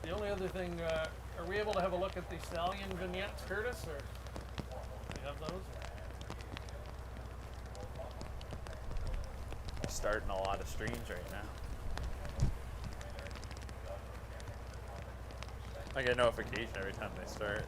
The only other thing, are we able to have a look at the stallion vignettes, Curtis, or do you have those? We're starting a lot of streams right now. I get a notification every time they start.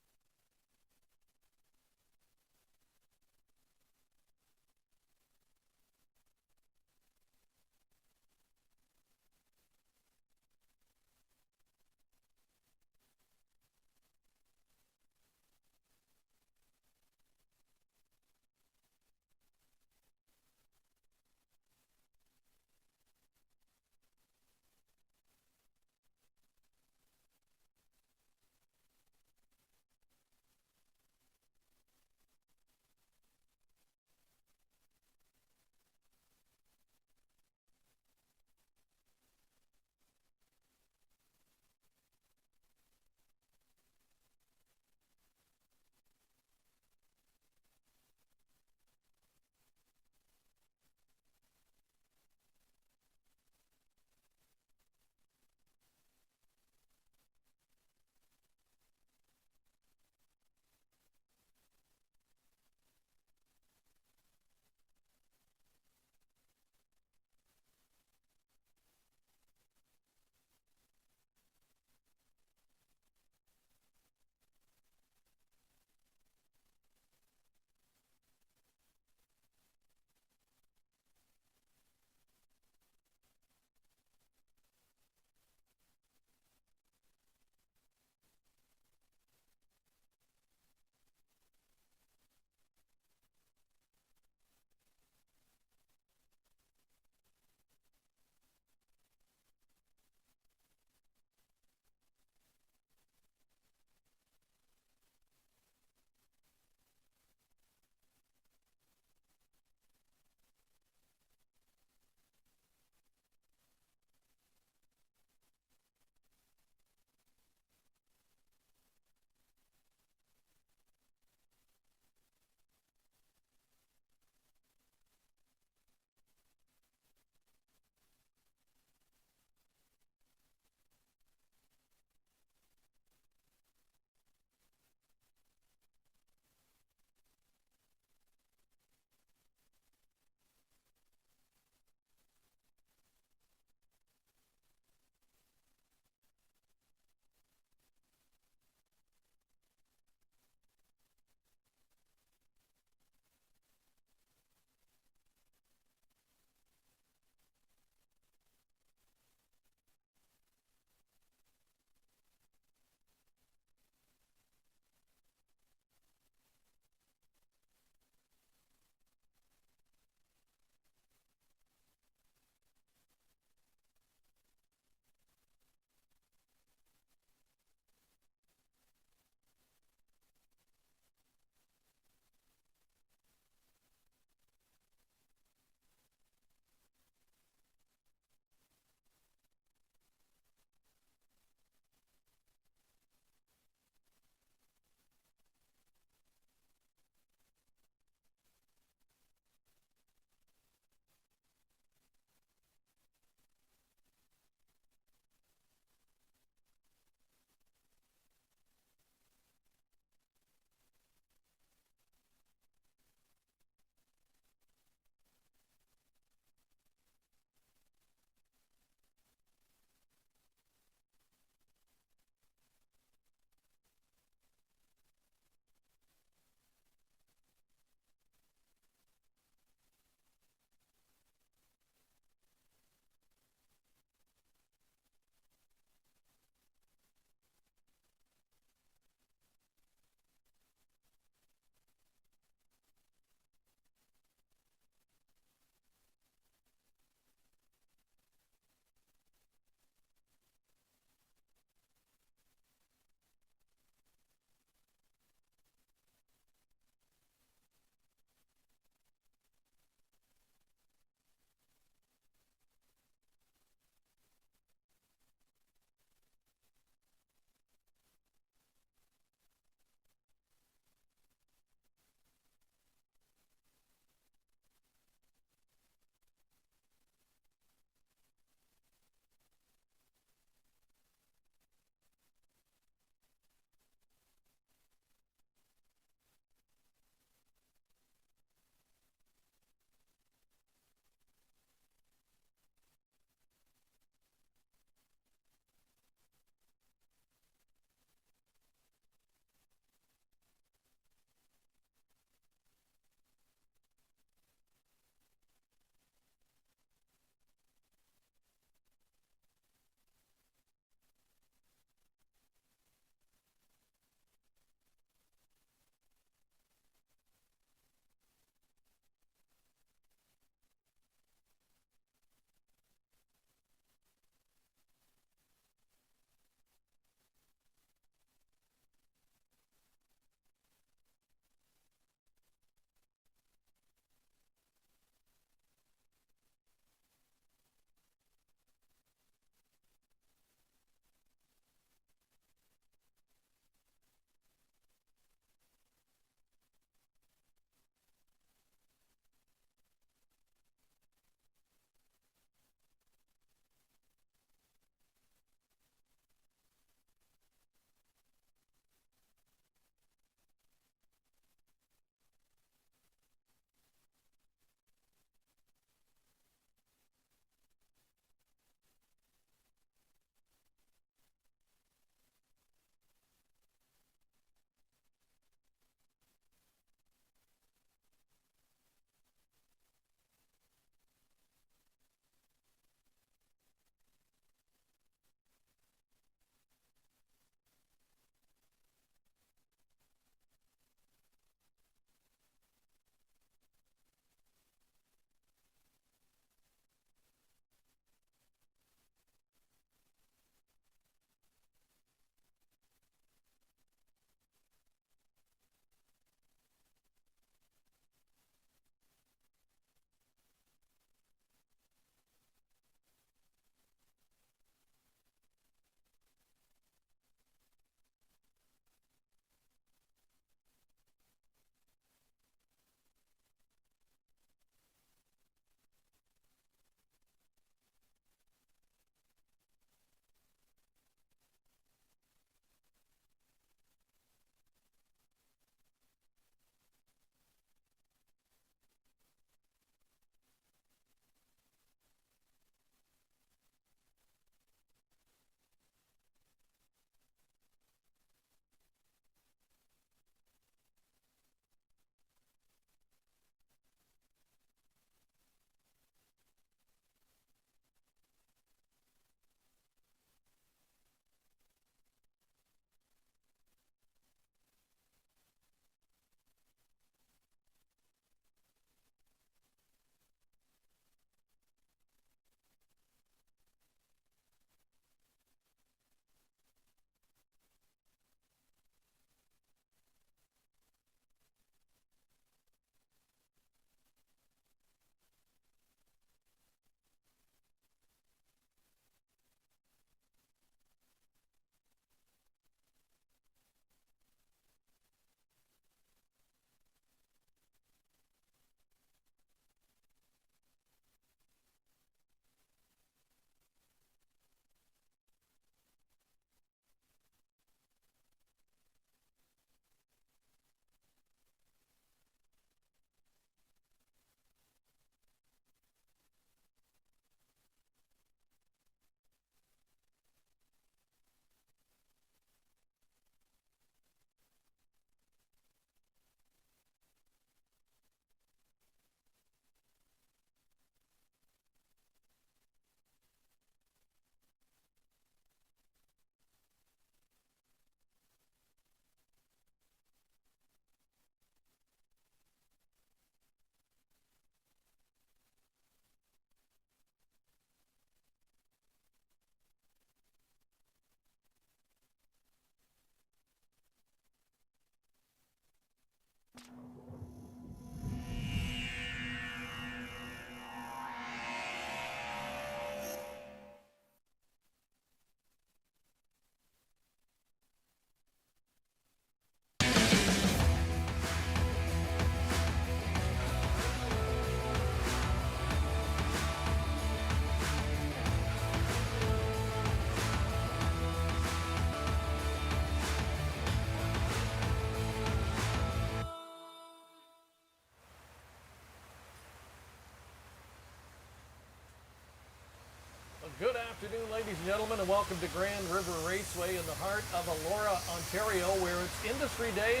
Good afternoon, ladies and gentlemen, and welcome to Grand River Raceway in the heart of Elora, Ontario, where it's Industry Day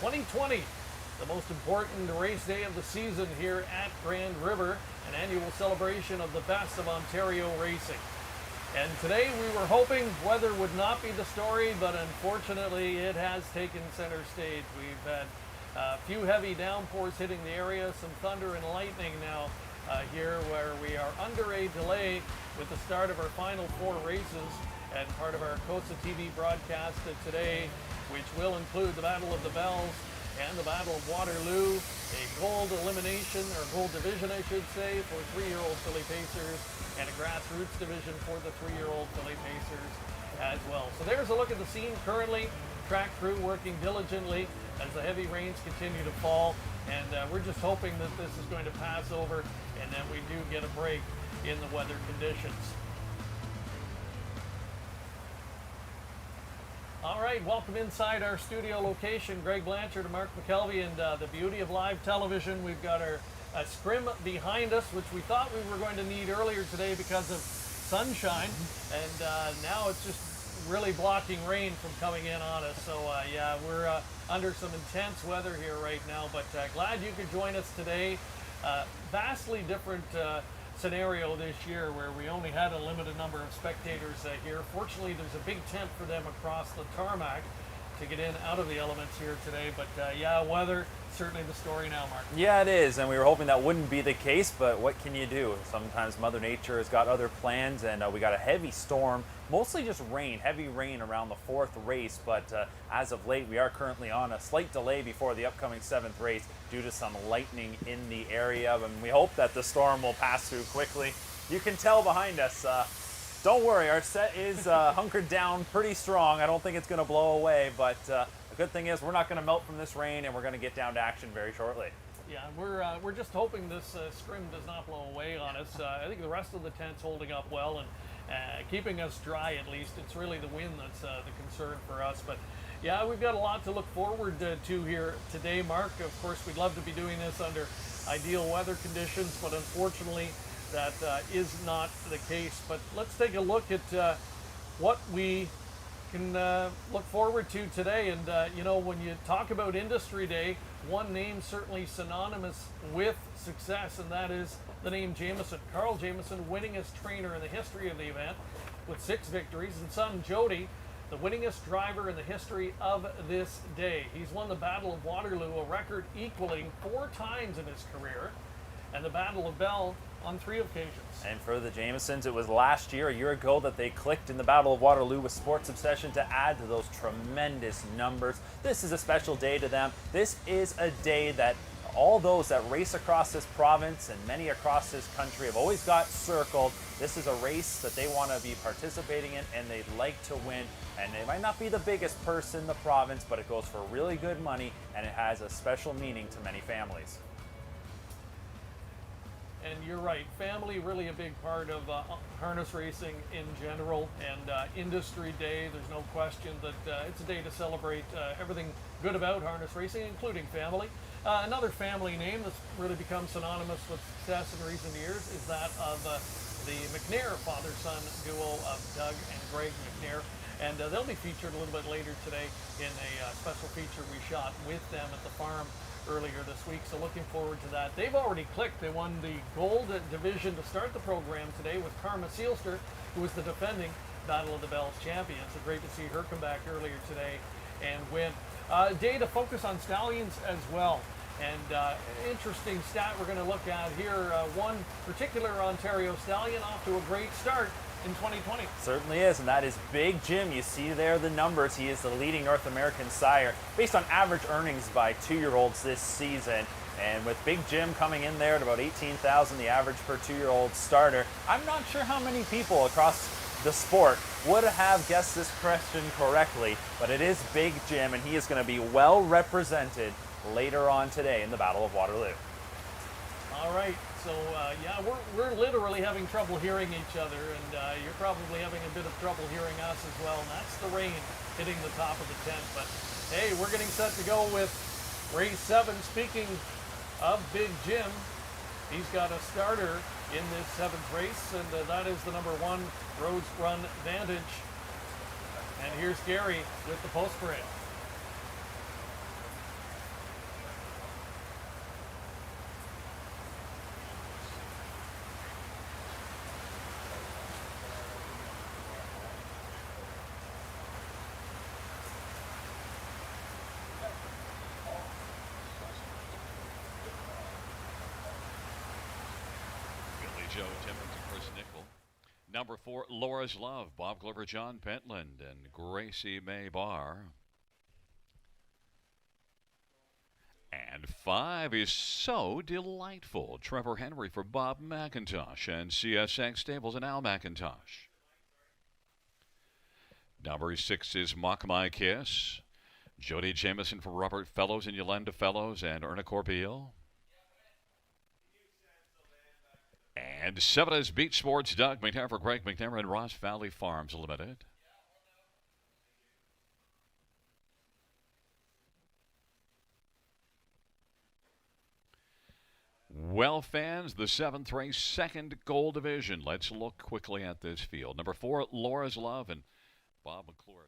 2020, the most important race day of the season here at Grand River, an annual celebration of the best of Ontario racing. And today we were hoping weather would not be the story, but unfortunately it has taken center stage. We've had a few heavy downpours hitting the area, some thunder and lightning now here, where we are under a delay with the start of our final 4 races and part of our COSA-TV broadcast today, which will include the Battle of the Bells and the Battle of Waterloo, a gold elimination, or gold division I should say, for 3-year-old filly pacers, and a grassroots division for the 3-year-old filly pacers as well. So there's a look at the scene currently. Track crew working diligently as the heavy rains continue to fall, and we're just hoping that this is going to pass over and then we do get a break in the weather conditions. All right, welcome inside our studio location. Greg Blanchard and Mark McKelvey, and the beauty of live television. We've got our scrim behind us, which we thought we were going to need earlier today because of sunshine, and now it's just really blocking rain from coming in on us. So yeah, we're under some intense weather here right now, but glad you could join us today. Vastly different scenario this year, where we only had a limited number of spectators here. Fortunately, there's a big tent for them across the tarmac to get in out of the elements here today. But yeah, weather certainly the story now, Mark. Yeah, it is, and we were hoping that wouldn't be the case, but what can you do? Sometimes Mother Nature has got other plans, and we got a heavy storm, mostly just rain, heavy rain around the 4th race, but as of late, we are currently on a slight delay before the upcoming 7th race due to some lightning in the area, and we hope that the storm will pass through quickly. You can tell behind us, don't worry, our set is hunkered down pretty strong. I don't think it's going to blow away, but the good thing is we're not going to melt from this rain, and we're going to get down to action very shortly. Yeah, we're just hoping this scrim does not blow away on us. I think the rest of the tent's holding up well and keeping us dry at least. It's really the wind that's the concern for us. But yeah, we've got a lot to look forward to here today, Mark. Of course, we'd love to be doing this under ideal weather conditions, but unfortunately that is not the case. But let's take a look at what we can look forward to today. And you know, when you talk about Industry Day, one name certainly synonymous with success, and that is the name Jamieson. Carl Jamieson, winningest trainer in the history of the event with 6 victories, and son Jody, the winningest driver in the history of this day. He's won the Battle of Waterloo, a record equaling 4 times in his career, and the Battle of Bell on 3 occasions. And for the Jamiesons, it was last year, a year ago, that they clicked in the Battle of Waterloo with Sports Obsession to add to those tremendous numbers. This is a special day to them. This is a day that all those that race across this province and many across this country have always got circled. This is a race that they want to be participating in, and they'd like to win. And it might not be the biggest purse in the province, but it goes for really good money, and it has a special meaning to many families. And you're right, family really a big part of harness racing in general, and Industry Day, there's no question that it's a day to celebrate everything good about harness racing, including family. Another family name that's really become synonymous with success in recent years is that of the McNair father-son duo of Doug and Greg McNair, and they'll be featured a little bit later today in a special feature we shot with them at the farm earlier this week, so looking forward to that. They've already clicked. They won the gold division to start the program today with Karma Seelster, who was the defending Battle of the Bells champion. So great to see her come back earlier today and win. Day to focus on stallions as well. And interesting stat we're going to look at here. One particular Ontario stallion off to a great start in 2020. Certainly is, and that is Big Jim. You see there the numbers. He is the leading North American sire based on average earnings by 2-year-olds this season. And with Big Jim coming in there at about $18,000, the average per 2-year-old starter, I'm not sure how many people across the sport would have guessed this question correctly, but it is Big Jim, and he is going to be well represented later on today in the Battle of Waterloo. All right, so yeah, we're literally having trouble hearing each other, and you're probably having a bit of trouble hearing us as well, and that's the rain hitting the top of the tent. But hey, we're getting set to go with race 7. Speaking of Big Jim, he's got a starter in this 7th race, and that is the number 1 Rose Run Vantage. And here's Gary with the post parade. Joe Timmons and Chris Nickel. Number 4, Laura's Love, Bob Glover, John Pentland, and Gracie May Barr. And 5 is So Delightful, Trevor Henry for Bob McIntosh and CSX Stables and Al McIntosh. Number 6 is Mock My Kiss, Jody Jameson for Robert Fellows and Yolanda Fellows and Erna Corbeil. And 7 is Beach Sports, Doug McNair for Greg McNair and Ross Valley Farms Limited. Well, fans, the 7th race, 2nd Gold Division. Let's look quickly at this field. Number 4, Laura's Love and Bob McClure.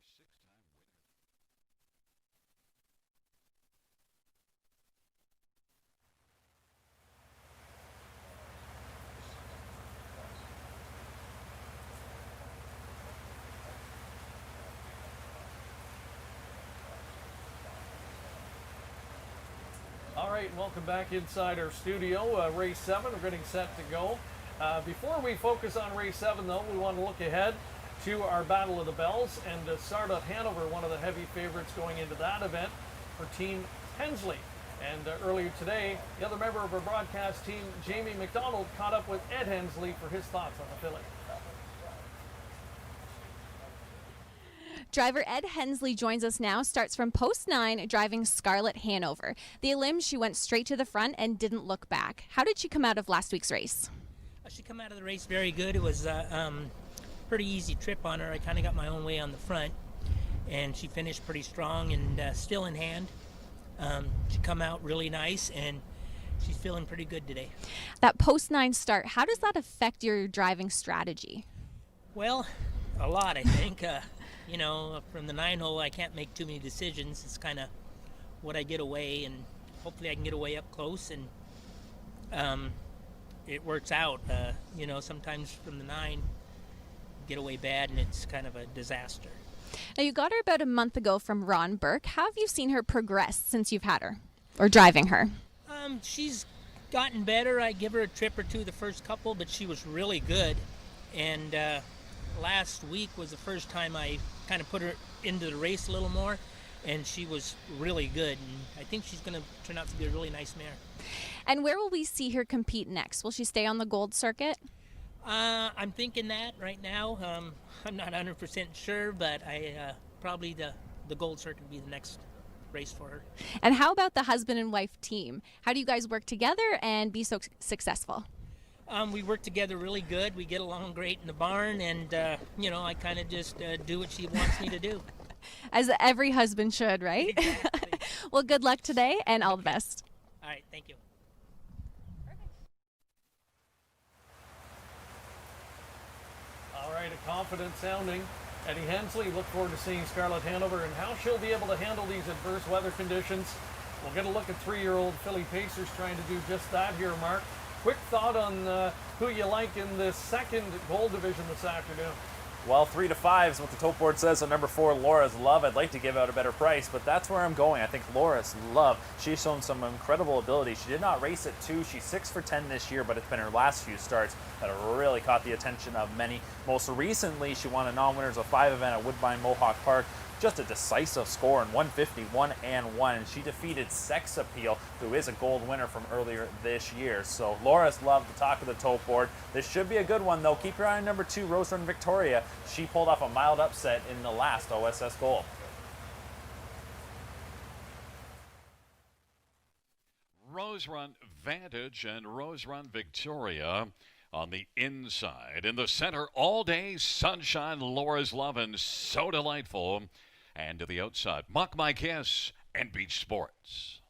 All right, welcome back inside our studio. Race 7, we're getting set to go. Before we focus on race 7, though, we want to look ahead to our Battle of the Bells and start at Hanover, one of the heavy favorites going into that event for Team Hensley. And earlier today, the other member of our broadcast team, Jamie McDonald, caught up with Ed Hensley for his thoughts on the filly. Driver Ed Hensley joins us now, starts from post 9, driving Scarlett Hanover. The Elim, she went straight to the front and didn't look back. How did she come out of last week's race? She come out of the race very good. It was a pretty easy trip on her. I kind of got my own way on the front, and she finished pretty strong and still in hand. She come out really nice, and she's feeling pretty good today. That post 9 start, how does that affect your driving strategy? Well, a lot, I think. You know, from the 9 hole, I can't make too many decisions. It's kind of what I get away, and hopefully I can get away up close, and it works out. You know, sometimes from the 9, get away bad, and it's kind of a disaster. Now, you got her about a month ago from Ron Burke. How have you seen her progress since you've had her, or driving her? She's gotten better. I give her a trip or two the first couple, but she was really good. And last week was the first time I kind of put her into the race a little more, and she was really good. And I think she's going to turn out to be a really nice mare. And where will we see her compete next? Will she stay on the Gold Circuit? I'm thinking that right now. I'm not 100% sure, but I probably the Gold Circuit will be the next race for her. And how about the husband and wife team? How do you guys work together and be so successful? We work together really good. We get along great in the barn, and you know, I kind of just do what she wants me to do. As every husband should, right? Exactly. Well, good luck today, and all the best. All right, thank you. All right, a confident sounding Eddie Hensley. Look forward to seeing Scarlett Hanover and how she'll be able to handle these adverse weather conditions. We'll get a look at 3-year-old filly Pacers trying to do just that here, Mark. Quick thought on who you like in the 2nd Gold Division this afternoon. Well, 3 to 5 is what the tote board says on number 4, Laura's Love. I'd like to give out a better price, but that's where I'm going. I think Laura's Love, she's shown some incredible ability. She did not race at 2. She's 6 for 10 this year, but it's been her last few starts that have really caught the attention of many. Most recently, she won a non-winners of 5 event at Woodbine Mohawk Park. Just a decisive score in 151 and 1, and she defeated Sex Appeal, who is a gold winner from earlier this year. So Laura's Love, the talk of the tote board. This should be a good one, though. Keep your eye on number 2, Rose Run Victoria. She pulled off a mild upset in the last OSS Gold. Rose Run Vantage and Rose Run Victoria on the inside. In the center, all day sunshine, Laura's Love and So Delightful. And to the outside, Mock My Kiss and Beach Sports.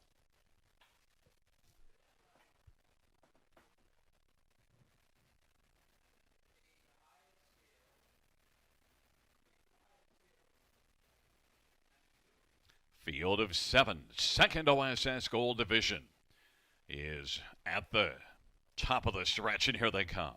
Field of 7, second OSS Gold Division is at the top of the stretch, and here they come.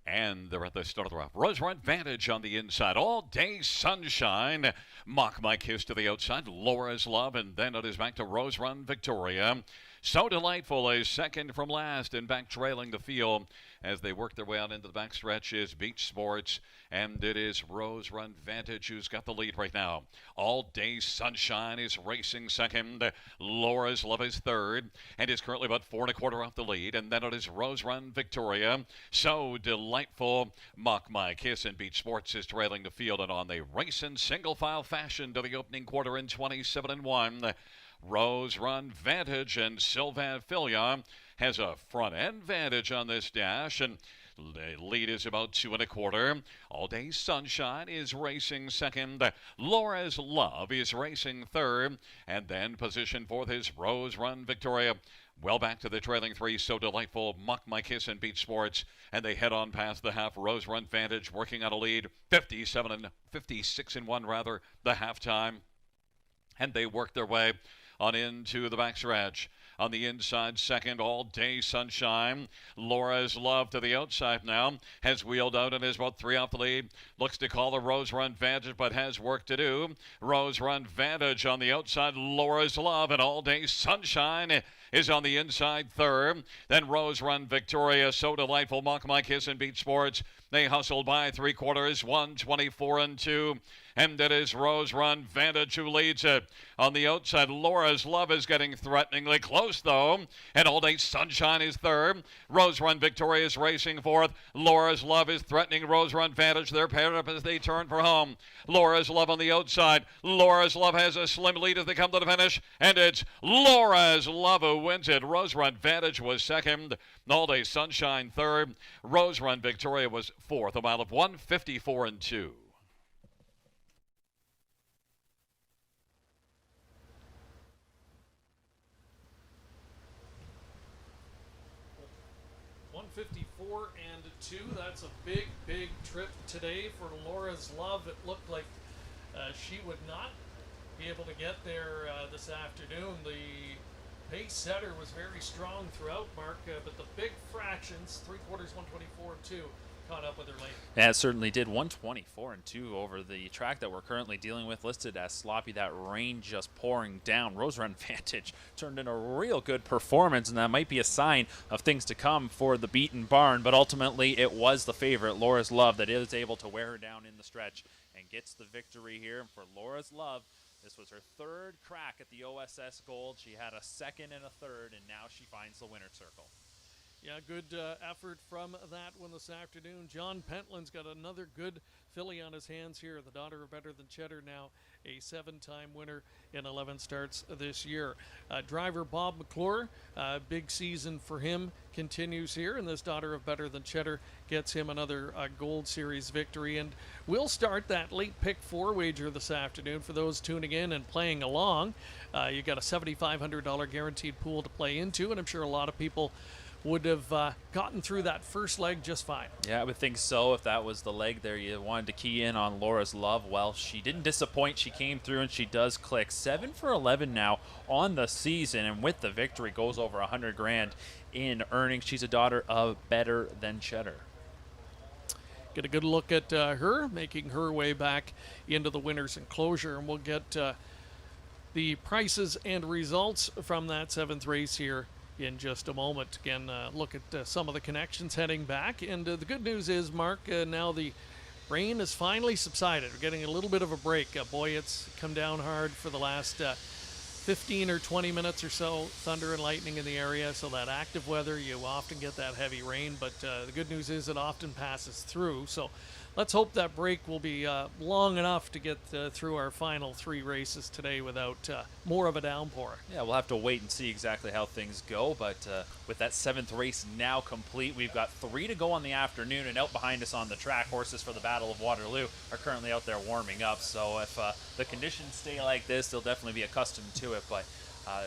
And they're at the start of the round. Rose Run Vantage on the inside. All Day Sunshine. Mock My Kiss to the outside. Laura's Love. And then it is back to Rose Run Victoria. So Delightful is second from last and back trailing the field as they work their way out into the backstretch is Beach Sports. And it is Rose Run Vantage who's got the lead right now. All Day Sunshine is racing second. Laura's Love is third and is currently about 4 1/4 off the lead. And then it is Rose Run Victoria. So Delightful, Mock My Kiss, and Beach Sports is trailing the field. And on they race in single file fashion to the opening quarter in 27-1. Rose Run Vantage and Sylvan Filia has a front end vantage on this dash, and the lead is about 2 1/4. All Day Sunshine is racing second. Laura's Love is racing third, and then position fourth is Rose Run Victoria. Well back to the trailing three, So Delightful, Mock My Kiss, and Beach Sports, and they head on past the half. Rose Run Vantage working on a lead, 56-1 rather, the halftime, and they work their way on into the backstretch. On the inside, second, All Day Sunshine. Laura's Love to the outside now. Has wheeled out and is about 3 off the lead. Looks to call the Rose Run Vantage, but has work to do. Rose Run Vantage on the outside. Laura's Love and All Day Sunshine is on the inside third. Then Rose Run Victoria, So Delightful, Mock My Kiss, and Beach Sports. They hustled by 3/4, 1:24-2. And it is Rose Run Vantage who leads it. On the outside, Laura's Love is getting threateningly close, though. And All Day Sunshine is third. Rose Run Victoria is racing fourth. Laura's Love is threatening Rose Run Vantage. They're paired up as they turn for home. Laura's Love on the outside. Laura's Love has a slim lead as they come to the finish. And it's Laura's Love who wins it. Rose Run Vantage was second. All Day Sunshine third. Rose Run Victoria was fourth. A mile of 1:54-2. That's a big, big trip today for Laura's Love. It looked like she would not be able to get there this afternoon. The pace setter was very strong throughout, Mark, but the big fractions, 3/4, 1:24-2, caught up with her late. Yeah, it certainly did. 1:24-2 over the track that we're currently dealing with, listed as sloppy. That rain just pouring down. Rose Run Vantage turned in a real good performance, and that might be a sign of things to come for the beaten barn. But ultimately, it was the favorite, Laura's Love, that is able to wear her down in the stretch and gets the victory here. And for Laura's Love, this was her third crack at the OSS Gold. She had a second and a third, and now she finds the winner's circle. Yeah, good effort from that one this afternoon. John Pentland's got another good filly on his hands here. The daughter of Better Than Cheddar, now a 7-time winner in 11 starts this year. Driver Bob McClure, big season for him, continues here, and this daughter of Better Than Cheddar gets him another Gold Series victory. And we'll start that late pick 4 wager this afternoon for those tuning in and playing along. You got a $7,500 guaranteed pool to play into, and I'm sure a lot of people would have gotten through that first leg just fine. Yeah, I would think so. If that was the leg there you wanted to key in on Laura's Love, well, she didn't disappoint. She came through and she does click. 7 for 11 now on the season, and with the victory goes over $100,000 in earnings. She's a daughter of Better Than Cheddar. Get a good look at her, making her way back into the winner's enclosure, and we'll get the prices and results from that 7th race here in just a moment. Again, look at some of the connections heading back. And the good news is, Mark, now the rain has finally subsided. We're getting a little bit of a break. Boy, it's come down hard for the last 15 or 20 minutes or so. Thunder and lightning in the area. So that active weather, you often get that heavy rain. But the good news is it often passes through. So let's hope that break will be long enough to get through our final 3 races today without more of a downpour. Yeah, we'll have to wait and see exactly how things go, but with that 7th race now complete, we've got 3 to go on the afternoon, and out behind us on the track, horses for the Battle of Waterloo are currently out there warming up. So if the conditions stay like this, they'll definitely be accustomed to it, but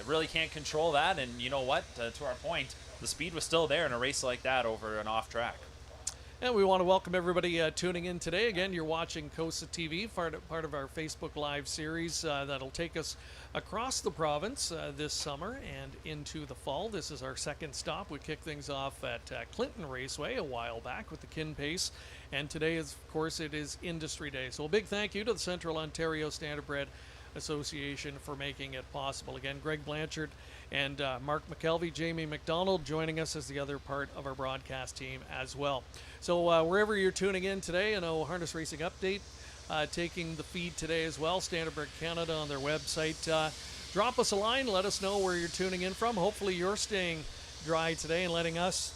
really can't control that. And you know what, to our point, the speed was still there in a race like that over an off track. And we want to welcome everybody tuning in today. Again, you're watching COSA-TV, part of our Facebook Live series that'll take us across the province this summer and into the fall. This is our second stop. We kicked things off at Clinton Raceway a while back with the Kin Pace. And today, is, of course, it is Industry Day. So a big thank you to the Central Ontario Standardbred Association for making it possible. Again, Greg Blanchard and Mark McKelvey, Jamie McDonald joining us as the other part of our broadcast team as well. So wherever you're tuning in today, Harness Racing Update taking the feed today as well. Standardbred Canada on their website. Drop us a line. Let us know where you're tuning in from. Hopefully you're staying dry today and letting us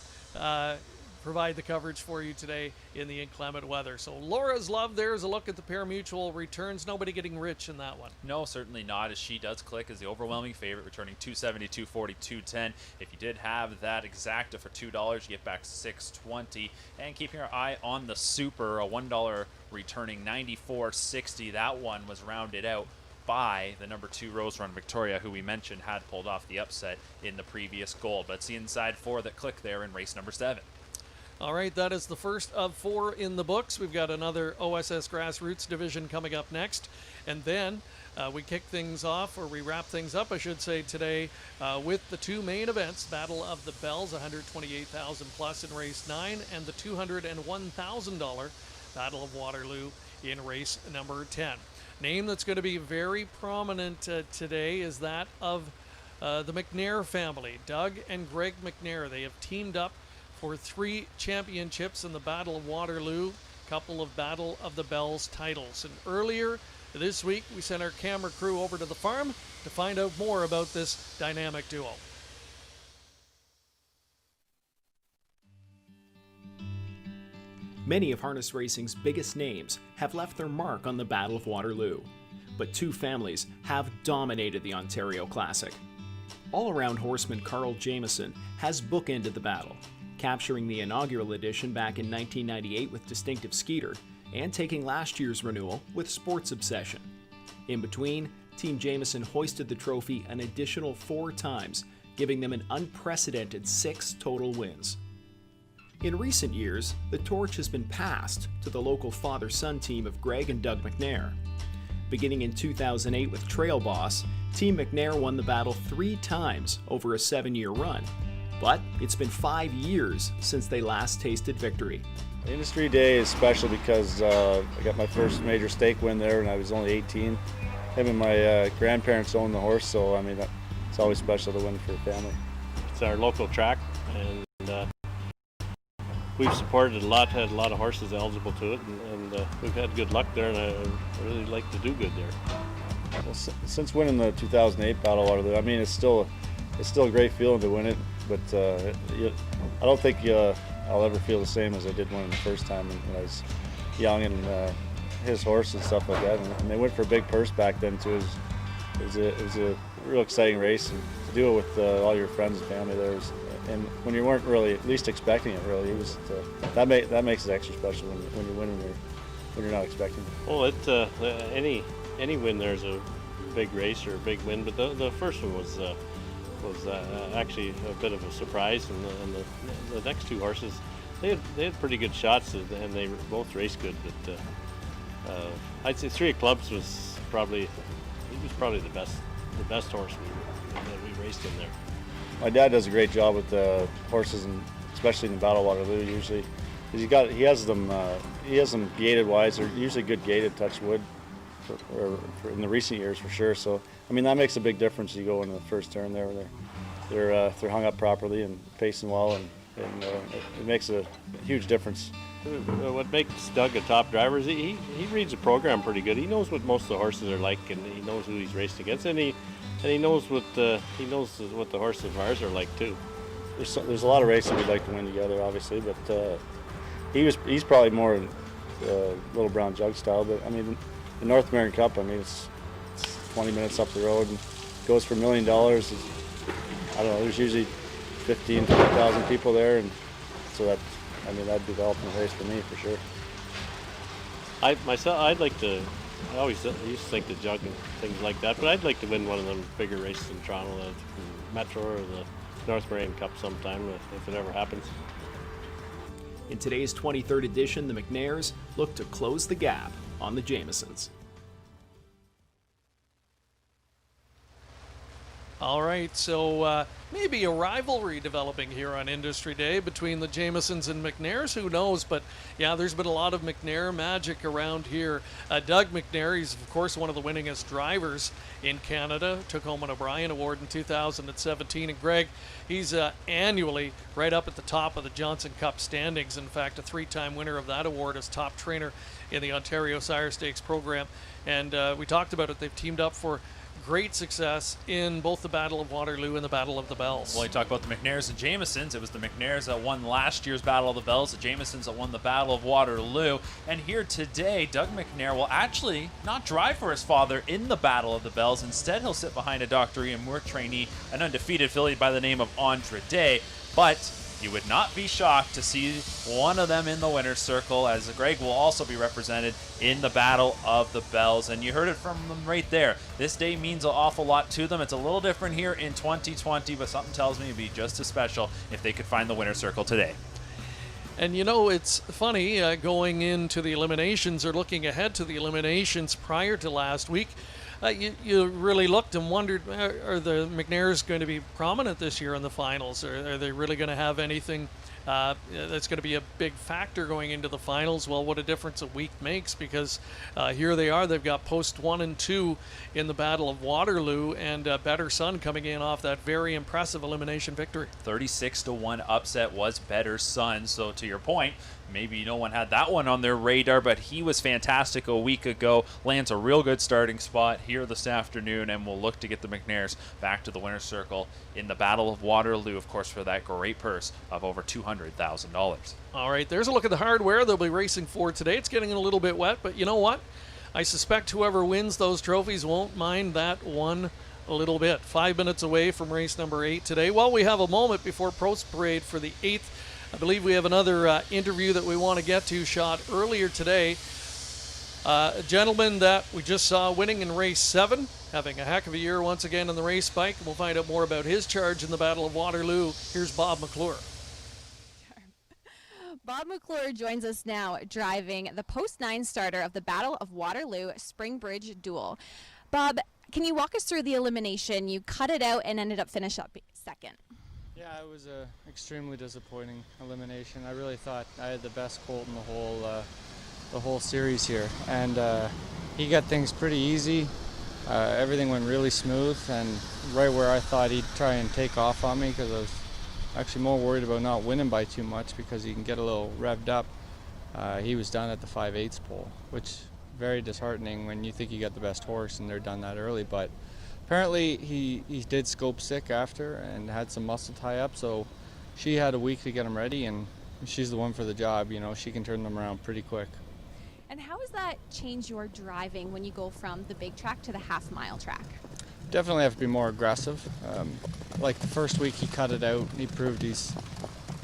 provide the coverage for you today in the inclement weather. So Laura's Love, there's a look at the pari-mutuel returns. Nobody getting rich in that one. No, certainly not, as She Does Click is the overwhelming favorite, returning $270, $240, $210. If you did have that exacta for $2, you get back $620. And keeping our eye on the Super, a $1 returning $94.60. That one was rounded out by the number 2 Rose Run Victoria, who we mentioned had pulled off the upset in the previous Gold. But it's the inside 4 that click there in race number 7. All right, that is the first of 4 in the books. We've got another OSS Grassroots division coming up next. And then we kick things off, or we wrap things up, I should say, today with the 2 main events, Battle of the Bells, $128,000 plus in race 9, and the $201,000 Battle of Waterloo in race number 10. Name that's going to be very prominent today is that of the McNair family, Doug and Greg McNair. They have teamed up for 3 championships in the Battle of Waterloo, a couple of Battle of the Bells titles. And earlier this week, we sent our camera crew over to the farm to find out more about this dynamic duo. Many of harness racing's biggest names have left their mark on the Battle of Waterloo, but 2 families have dominated the Ontario Classic. All-around horseman Carl Jamieson has bookended the battle, capturing the inaugural edition back in 1998 with Distinctive Skeeter, and taking last year's renewal with Sports Obsession. In between, Team Jamieson hoisted the trophy an additional 4 times, giving them an unprecedented 6 total wins. In recent years, the torch has been passed to the local father-son team of Greg and Doug McNair. Beginning in 2008 with Trail Boss, Team McNair won the battle 3 times over a 7-year run. But it's been 5 years since they last tasted victory. Industry Day is special because I got my first major stake win there when I was only 18. Him and my grandparents owned the horse, so I mean, it's always special to win for a family. It's our local track, and we've supported a lot, had a lot of horses eligible to it, and we've had good luck there, and I really like to do good there. Well, since winning the 2008 Battle of Waterloo, I mean, it's still a great feeling to win it, but I don't think I'll ever feel the same as I did winning the first time when I was young and his horse and stuff like that. And they went for a big purse back then too. It was a real exciting race, and to do it with all your friends and family there and when you weren't really at least expecting it, really, it was that makes it extra special when you're winning or when you're not expecting it. Well, any win there's a big race or a big win, but the first one was actually a bit of a surprise, and the next 2 horses, they had pretty good shots, and they both raced good. But I'd say 3 of Clubs was probably the best horse that we raced in there. My dad does a great job with the horses, and especially in the Battle of Waterloo usually. He has them gated wise. They're usually good gated, touch wood, for in the recent years for sure. So I mean, that makes a big difference. You go into the first turn there, where they're hung up properly and pacing well, and it makes a huge difference. What makes Doug a top driver is he reads the program pretty good. He knows what most of the horses are like, and he knows who he's racing against, and he knows what the horses of ours are like too. There's a lot of races we'd like to win together, obviously, but he's probably more Little Brown Jug style. But I mean, the North American Cup, I mean, it's 20 minutes up the road and goes for $1 million. I don't know, there's usually 15,000 to 20,000 people there, and so that'd be the ultimate race for me for sure. I always used to think the Jug and things like that, but I'd like to win one of them bigger races in Toronto, the Metro or the North American Cup sometime if it ever happens. In today's 23rd edition, the McNairs look to close the gap on the Jamiesons. All right, so maybe a rivalry developing here on Industry Day between the Jamiesons and McNairs. Who knows? But yeah, there's been a lot of McNair magic around here. Doug McNair, he's of course one of the winningest drivers in Canada. Took home an O'Brien Award in 2017. And Greg, he's annually right up at the top of the Johnson Cup standings. In fact, a 3-time winner of that award as top trainer in the Ontario Sire Stakes program. And we talked about it. They've teamed up for great success in both the Battle of Waterloo and the Battle of the Bells. Well, you talk about the McNairs and Jamiesons. It was the McNairs that won last year's Battle of the Bells, the Jamiesons that won the Battle of Waterloo. And here today, Doug McNair will actually not drive for his father in the Battle of the Bells. Instead, he'll sit behind a Dr. Ian Moore trainee, an undefeated filly by the name of Andre Day. But you would not be shocked to see one of them in the winner's circle, as Greg will also be represented in the Battle of the Bells. And you heard it from them right there. This day means an awful lot to them. It's a little different here in 2020, but something tells me it'd be just as special if they could find the winner's circle today. And you know, it's funny going into the eliminations or looking ahead to the eliminations prior to last week. You really looked and wondered, are the McNairs going to be prominent this year in the finals? Are they really going to have anything that's going to be a big factor going into the finals? Well, what a difference a week makes, because here they are. They've got post 1 and 2 in the Battle of Waterloo, and Better Sun coming in off that very impressive elimination victory. 36-1 upset was Better Sun. So to your point, maybe no one had that one on their radar, but he was fantastic a week ago. Lands a real good starting spot here this afternoon, and will look to get the McNairs back to the winner's circle in the Battle of Waterloo, of course, for that great purse of over $200,000. All right, there's a look at the hardware they'll be racing for today. It's getting a little bit wet, but you know what? I suspect whoever wins those trophies won't mind that one a little bit. 5 minutes away from race number 8 today. Well, we have a moment before Post Parade for the 8th. I believe we have another interview that we want to get to shot earlier today. A gentleman that we just saw winning in race 7, having a heck of a year once again in the race bike. We'll find out more about his charge in the Battle of Waterloo. Here's Bob McClure. Bob McClure joins us now, driving the Post 9 starter of the Battle of Waterloo Springbridge Duel. Bob, can you walk us through the elimination? You cut it out and ended up finishing up second. Yeah, it was a extremely disappointing elimination. I really thought I had the best colt in the whole series here, and he got things pretty easy. Everything went really smooth, and right where I thought he'd try and take off on me, because I was actually more worried about not winning by too much, because he can get a little revved up. He was done at the 5/8 pole, which very disheartening when you think you got the best horse and they're done that early. But apparently he did scope sick after and had some muscle tie up, so she had a week to get him ready, and she's the one for the job. You know, she can turn them around pretty quick. And how has that changed your driving when you go from the big track to the half-mile track? Definitely have to be more aggressive. Like the first week he cut it out. He proved he's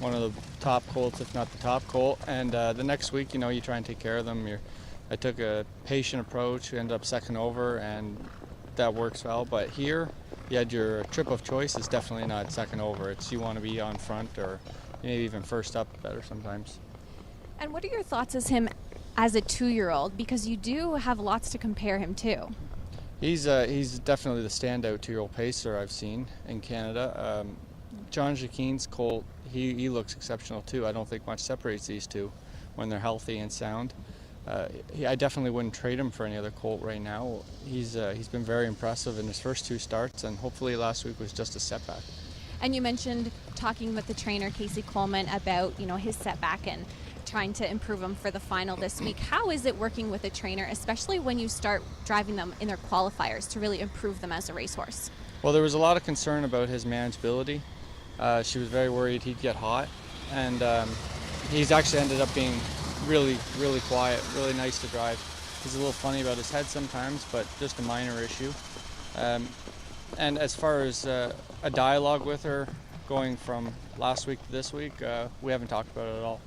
one of the top colts, if not the top colt. And the next week, you know, you try and take care of them. I took a patient approach. We ended up second over, and that works well. But here, you had your trip of choice is definitely not second over. It's you want to be on front, or maybe even first up better sometimes. And what are your thoughts as him as a 2-year-old? Because you do have lots to compare him to. He's definitely the standout 2-year-old pacer I've seen in Canada. John Jaquine's colt, he looks exceptional too. I don't think much separates these two when they're healthy and sound. I definitely wouldn't trade him for any other colt right now. He's been very impressive in his first 2 starts, and hopefully last week was just a setback. And you mentioned talking with the trainer Casey Coleman about, you know, his setback and trying to improve him for the final this week. How is it working with a trainer, especially when you start driving them in their qualifiers, to really improve them as a racehorse? Well, there was a lot of concern about his manageability. She was very worried he'd get hot, and he's actually ended up being really, really quiet, really nice to drive. He's a little funny about his head sometimes, but just a minor issue. And as far as a dialogue with her going from last week to this week, we haven't talked about it at all.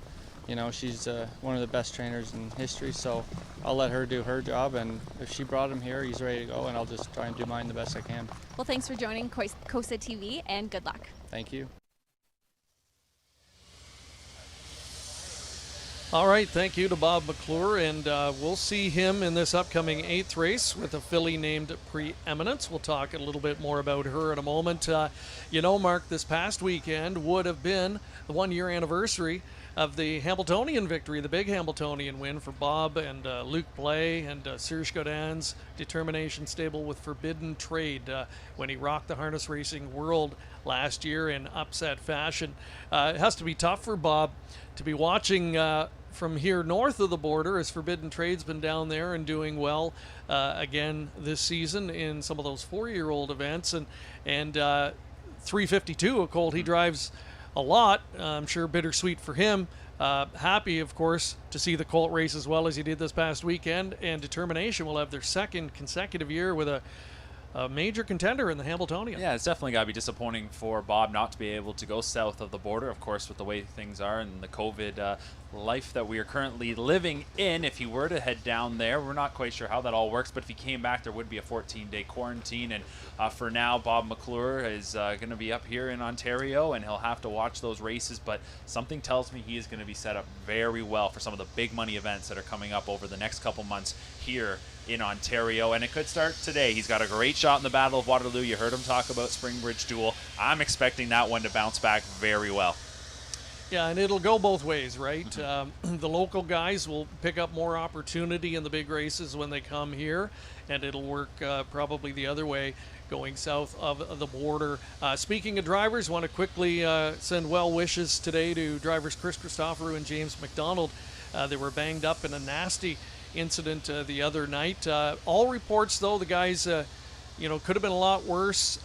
You know, she's one of the best trainers in history, so I'll let her do her job, and if she brought him here, he's ready to go, and I'll just try and do mine the best I can. Well, thanks for joining COSA-TV, and good luck. Thank you. All right, thank you to Bob McClure, and we'll see him in this upcoming 8th race with a filly named Preeminence. We'll talk a little bit more about her in a moment. Mark, this past weekend would have been the 1-year anniversary of the Hambletonian victory, the big Hambletonian win for Bob and Luke Blais and Serge Godin's Determination stable with Forbidden Trade when he rocked the harness racing world last year in upset fashion. It has to be tough for Bob to be watching from here north of the border, as Forbidden Trade's been down there and doing well again this season in some of those 4-year-old events, and 352, a colt he drives a lot. I'm sure bittersweet for him. Happy, of course, to see the colt race as well as he did this past weekend, and Determination will have their 2nd consecutive year with a major contender in the Hambletonian. Yeah, it's definitely got to be disappointing for Bob not to be able to go south of the border, of course, with the way things are and the COVID life that we are currently living in. If he were to head down there, we're not quite sure how that all works, but if he came back, there would be a 14-day quarantine. And for now, Bob McClure is going to be up here in Ontario, and he'll have to watch those races, but something tells me he is going to be set up very well for some of the big money events that are coming up over the next couple months here in Ontario, and it could start today. He's got a great shot in the Battle of Waterloo. You heard him talk about Springbridge Duel. I'm expecting that one to bounce back very well. Yeah, and it'll go both ways, right? The local guys will pick up more opportunity in the big races when they come here, and it'll work probably the other way going south of the border. Speaking of drivers, want to quickly send well wishes today to drivers Chris Christoforou and James McDonald. They were banged up in a nasty incident the other night. All reports, though, the guys, could have been a lot worse.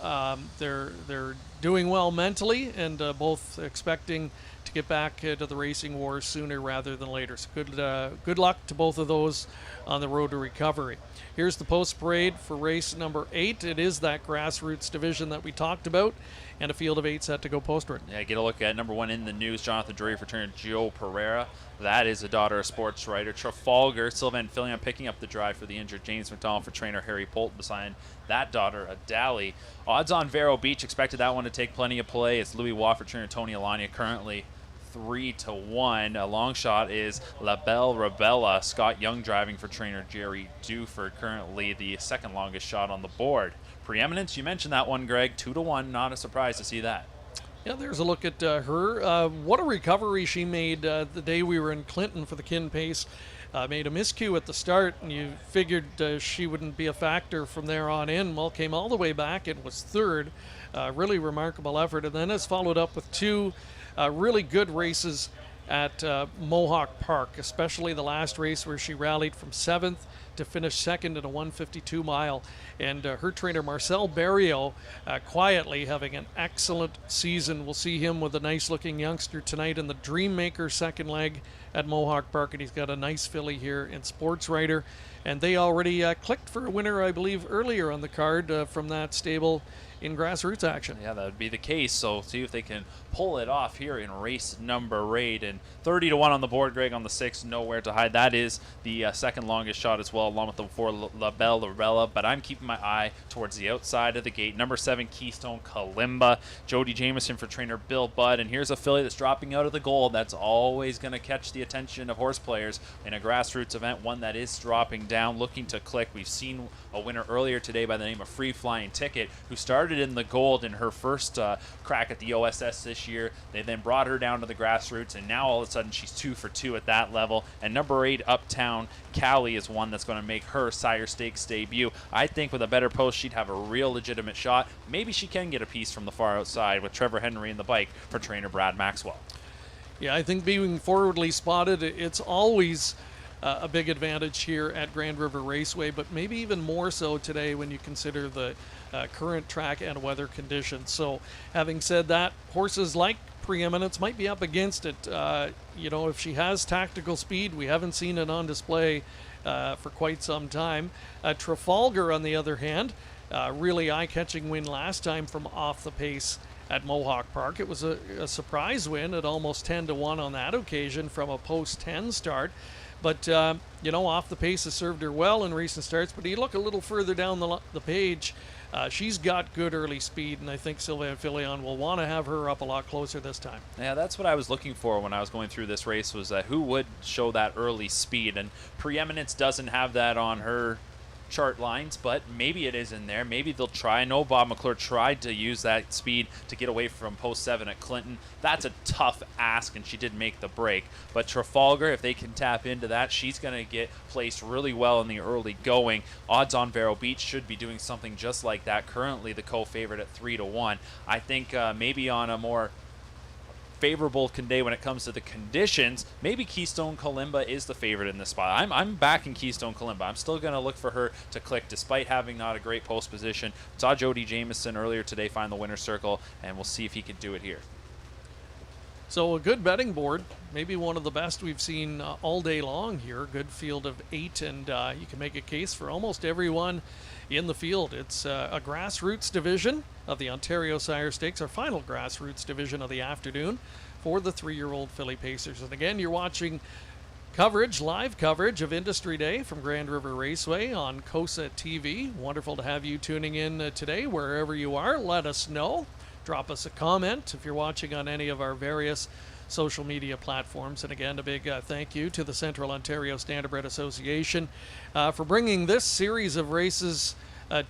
They're doing well mentally, and both expecting to get back to the racing wars sooner rather than later. So good luck to both of those on the road to recovery. Here's the post parade for race number 8. It is that grassroots division that we talked about, and a field of 8 set to go postward. Yeah, get a look at number 1 in the news, Jonathan Drury for turner Joe Pereira. That is a daughter of sports writer. Trafalgar, Sylvain Fillion picking up the drive for the injured James McDonald for trainer Harry Polton beside that daughter, Adali. Odds on Vero Beach, expected that one to take plenty of play. It's Louis Watt for trainer Tony Alania, currently 3-1. A long shot is La Belle Rebella, Scott Young driving for trainer Jerry Duford, currently the 2nd longest shot on the board. Preeminence, you mentioned that one, Greg, 2-1. Not a surprise to see that. Yeah, there's a look at her. What a recovery she made the day we were in Clinton for the Kin Pace. Made a miscue at the start, and you figured she wouldn't be a factor from there on in. Well, came all the way back and was 3rd. Really remarkable effort, and then has followed up with 2 really good races at Mohawk Park, especially the last race where she rallied from 7th to finish 2nd in a 152 mile. And her trainer Marcel Barrio quietly having an excellent season. We'll see him with a nice looking youngster tonight in the Dreammaker 2nd leg at Mohawk Park, and he's got a nice filly here in Sports Writer. And they already clicked for a winner, I believe, earlier on the card from that stable in grassroots action. Yeah, that would be the case. So see if they can pull it off here in race number 8. And 30-1 on the board, Greg, on the 6. Nowhere to hide. That is the 2nd longest shot as well, along with the 4 La Belle Lorella. But I'm keeping my eye towards the outside of the gate. Number 7, Keystone Kalimba. Jody Jameson for trainer Bill Budd. And here's a filly that's dropping out of the gold. That's always going to catch the attention of horse players in a grassroots event. One that is dropping down, looking to click. We've seen a winner earlier today by the name of Free Flying Ticket, who started in the gold in her first crack at the OSS this year. They then brought her down to the grassroots, and now all of a sudden she's 2 for 2 at that level. And number 8, Uptown Cali, is one that's going to make her Sire Stakes debut. I think with a better post, she'd have a real legitimate shot. Maybe she can get a piece from the far outside with Trevor Henry in the bike for trainer Brad Maxwell. Yeah, I think being forwardly spotted, it's always a big advantage here at Grand River Raceway, but maybe even more so today when you consider the current track and weather conditions. So having said that, horses like Preeminence might be up against it. If she has tactical speed, we haven't seen it on display for quite some time. Trafalgar, on the other hand, really eye-catching win last time from off the pace at Mohawk Park. It was a surprise win at almost 10-1 on that occasion from a post-10 start. But, off the pace has served her well in recent starts. But you look a little further down the page, she's got good early speed, and I think Sylvain Filion will want to have her up a lot closer this time. Yeah, that's what I was looking for when I was going through this race, was who would show that early speed. And Preeminence doesn't have that on her chart lines, but maybe it is in there. Maybe they'll try. I know Bob McClure tried to use that speed to get away from post 7 at Clinton. That's a tough ask, and she did make the break. But Trafalgar, if they can tap into that, she's going to get placed really well in the early going. Odds on Vero Beach should be doing something just like that. Currently the co-favorite at 3-1. I think maybe on a more favorable day when it comes to the conditions, maybe Keystone Kalimba is the favorite in this spot. I'm backing Keystone Kalimba. I'm still going to look for her to click despite having not a great post position. Saw Jody Jamieson earlier today find the winner's circle, and we'll see if he can do it here. So a good betting board, maybe one of the best we've seen all day long here. Good field of 8, and you can make a case for almost everyone in the field. It's a grassroots division of the Ontario Sire Stakes, our final grassroots division of the afternoon for the 3-year-old filly pacers. And again, you're watching live coverage of Industry Day from Grand River Raceway on COSA-TV. Wonderful to have you tuning in today. Wherever you are, let us know. Drop us a comment if you're watching on any of our various social media platforms. And again, a big thank you to the Central Ontario Standardbred Association for bringing this series of races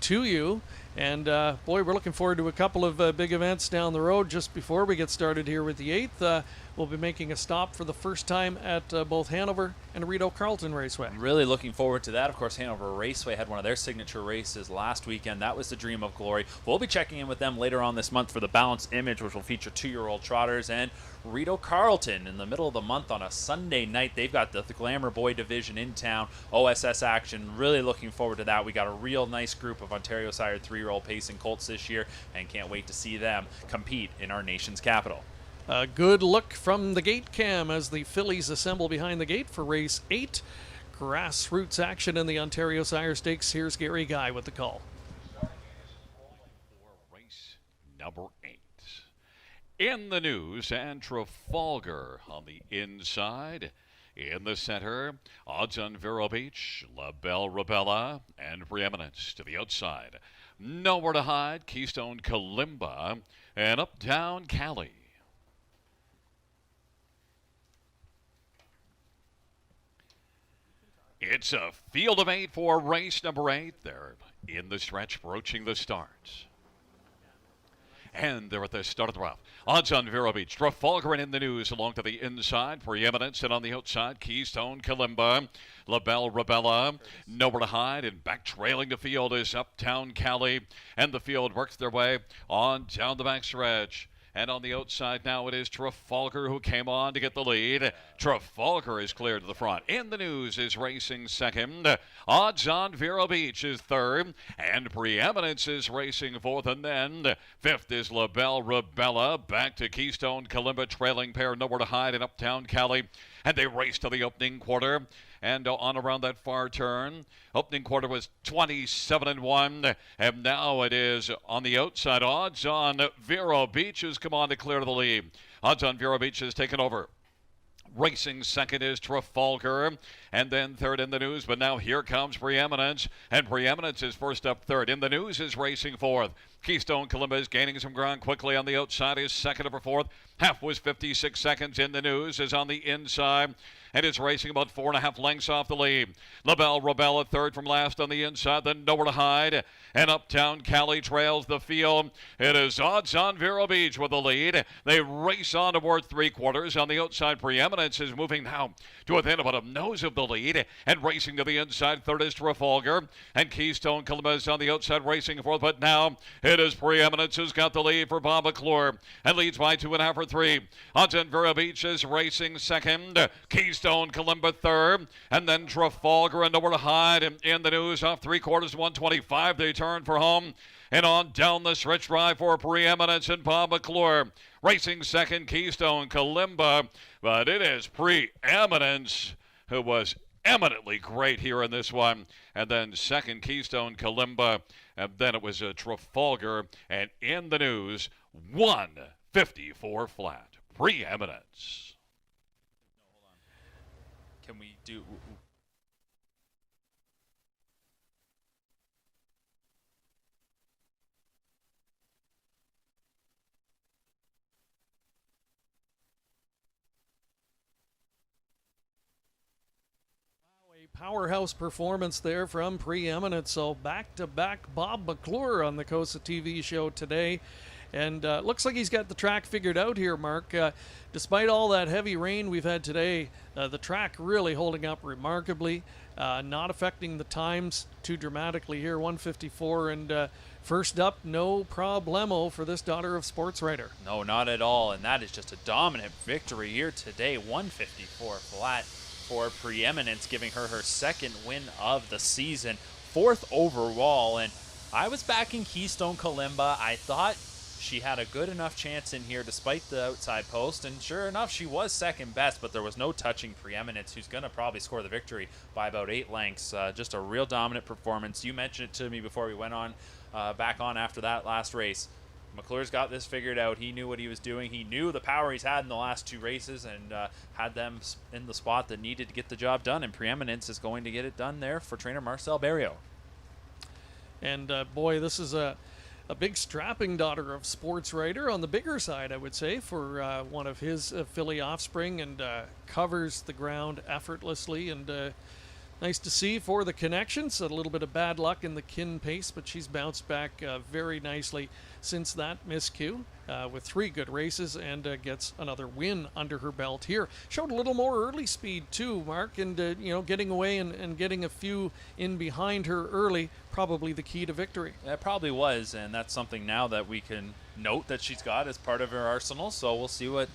to you. And boy, we're looking forward to a couple of big events down the road. Just before we get started here with the 8th, we'll be making a stop for the first time at both Hanover and Rideau Carleton Raceway. I'm really looking forward to that. Of course, Hanover Raceway had one of their signature races last weekend. That was the Dream of Glory. We'll be checking in with them later on this month for the Balanced Image, which will feature 2-year-old trotters. And Rideau Carleton in the middle of the month on a Sunday night. They've got the Glamour Boy division in town, OSS action. Really looking forward to that. We got a real nice group of Ontario sired 3-year-old pacing colts this year, and can't wait to see them compete in our nation's capital. A good look from the gate cam as the fillies assemble behind the gate for race 8. Grassroots action in the Ontario Sire Stakes. Here's Gary Guy with the call. Race number 8. In the news, and Trafalgar on the inside. In the center, odds on Vero Beach, La Belle Rebella, and Preeminence. To the outside, Nowhere to Hide, Keystone Kalimba, and Uptown Cali. It's a field of 8 for race number 8. They're in the stretch, broaching the starts. And they're at the start of the route. Odds on Vero Beach. Trafalgar in the news along to the inside. Preeminence, and on the outside, Keystone Kalimba, La Belle Rebella, Nowhere to Hide, and back trailing the field is Uptown Cali. And the field works their way on down the back stretch. And on the outside now it is Trafalgar who came on to get the lead. Trafalgar is clear to the front. In the news is racing second. Odds on Vero Beach is third. And Preeminence is racing fourth. And then fifth is La Belle Rebella. Back to Keystone Kalimba, trailing pair Nowhere to Hide and Uptown Cali. And they race to the opening quarter. And on around that far turn. Opening quarter was 27-1. And now it is on the outside. Odds on Vero Beach has come on to clear to the lead. Odds on Vero Beach has taken over. Racing second is Trafalgar, and then third in the news, but now here comes Preeminence, and Preeminence is first up third. In the news is racing fourth. Keystone Kalimba is gaining some ground quickly on the outside, is second over fourth. Half was 56 seconds. In the news is on the inside, and is racing about 4.5 lengths off the lead. La Belle Rebella third from last on the inside, then Nowhere to Hide, and Uptown Cali trails the field. It is Odds on Vero Beach with the lead. They race on toward 3/4. On the outside, Preeminence is moving now to within about a nose of the lead, and racing to the inside. Third is Trafalgar, and Keystone Kalimba is on the outside racing fourth, but now it is Preeminence who's got the lead for Bob McClure, and leads by 2.5 or 3. Odds on Vero Beach is racing second. Keystone Kalimba third, and then Trafalgar and Nowhere to Hide. In the news, off 3/4, 125. They turn for home, and on down the stretch drive for Preeminence and Bob McClure. Racing second, Keystone Kalimba, but it is Preeminence who was eminently great here in this one. And then second, Keystone Kalimba, and then it was Trafalgar, and in the news, 154 flat. Preeminence. can we do? Powerhouse performance there from Preeminent. So back-to-back Bob McClure on the COSA-TV show today. And looks like he's got the track figured out here, Mark. Despite all that heavy rain we've had today, the track really holding up remarkably, not affecting the times too dramatically here. 154, and first up, no problemo for this daughter of sports writer. No, not at all, and that is just a dominant victory here today. 154 flat for Preeminence, giving her her second win of the season, fourth overall. And I was backing Keystone Kalimba. I thought she had a good enough chance in here despite the outside post, and sure enough, she was second best, but there was no touching Preeminence, who's going to probably score the victory by about 8 lengths. Just a real dominant performance. You mentioned it to me before we went on back on after that last race. McClure's got this figured out. He knew what he was doing. He knew the power he's had in the last 2 races, and had them in the spot that needed to get the job done, and Preeminence is going to get it done there for trainer Marcel Barrio. And boy, this is a big strapping daughter of sports writer, on the bigger side, I would say, for one of his filly offspring, and covers the ground effortlessly, and nice to see for the connections. A little bit of bad luck in the kin pace, but she's bounced back very nicely since that miscue with 3 good races, and gets another win under her belt here. Showed a little more early speed too, Mark, and getting away and getting a few in behind her early, probably the key to victory. That probably was, and that's something now that we can note that she's got as part of her arsenal, so we'll see what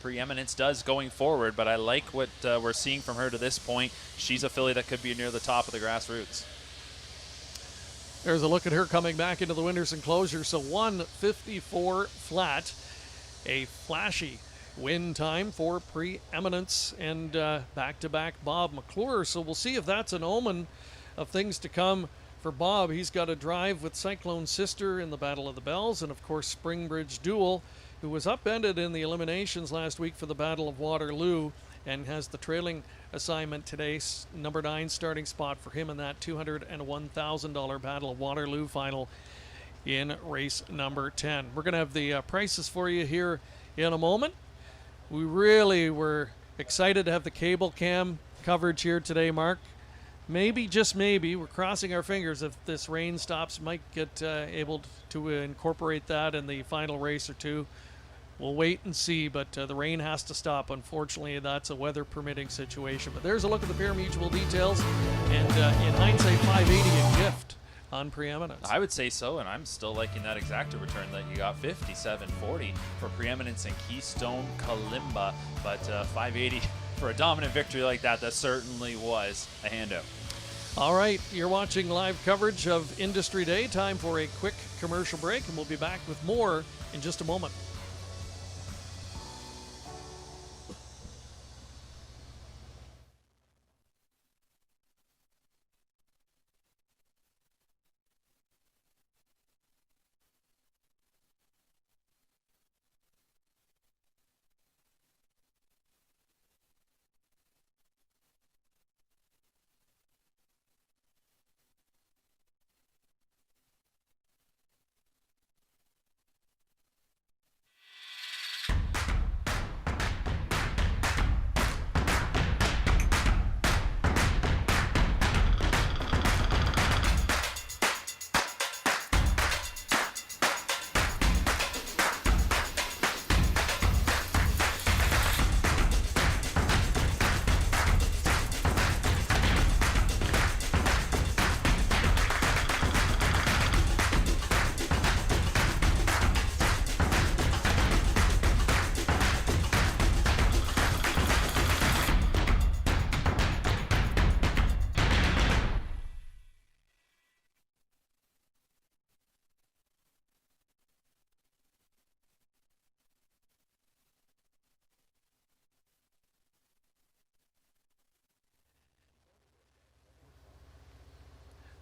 Preeminence does going forward, but I like what we're seeing from her to this point. She's a filly that could be near the top of the grassroots. There's a look at her coming back into the winter's enclosure. So 154 flat, a flashy win time for Preeminence, and back-to-back Bob McClure. So we'll see if that's an omen of things to come for Bob. He's got a drive with Cyclone Sister in the Battle of the Bells, and of course Springbridge Duel, who was upended in the eliminations last week for the Battle of Waterloo, and has the trailing assignment today. Number 9 starting spot for him in that $201,000 Battle of Waterloo final in race number 10. We're going to have the prices for you here in a moment. We really were excited to have the cable cam coverage here today, Mark. Maybe, just maybe, we're crossing our fingers if this rain stops, might get able to incorporate that in the final race or two. We'll wait and see, but the rain has to stop. Unfortunately, that's a weather permitting situation. But there's a look at the Pure Mutual details, and in hindsight, 580 a gift on Preeminence. I would say so, and I'm still liking that exacta return that you got, 57.40 for Preeminence and Keystone Kalimba, but 580 for a dominant victory like that, that certainly was a handout. All right, you're watching live coverage of Industry Day. Time for a quick commercial break, and we'll be back with more in just a moment.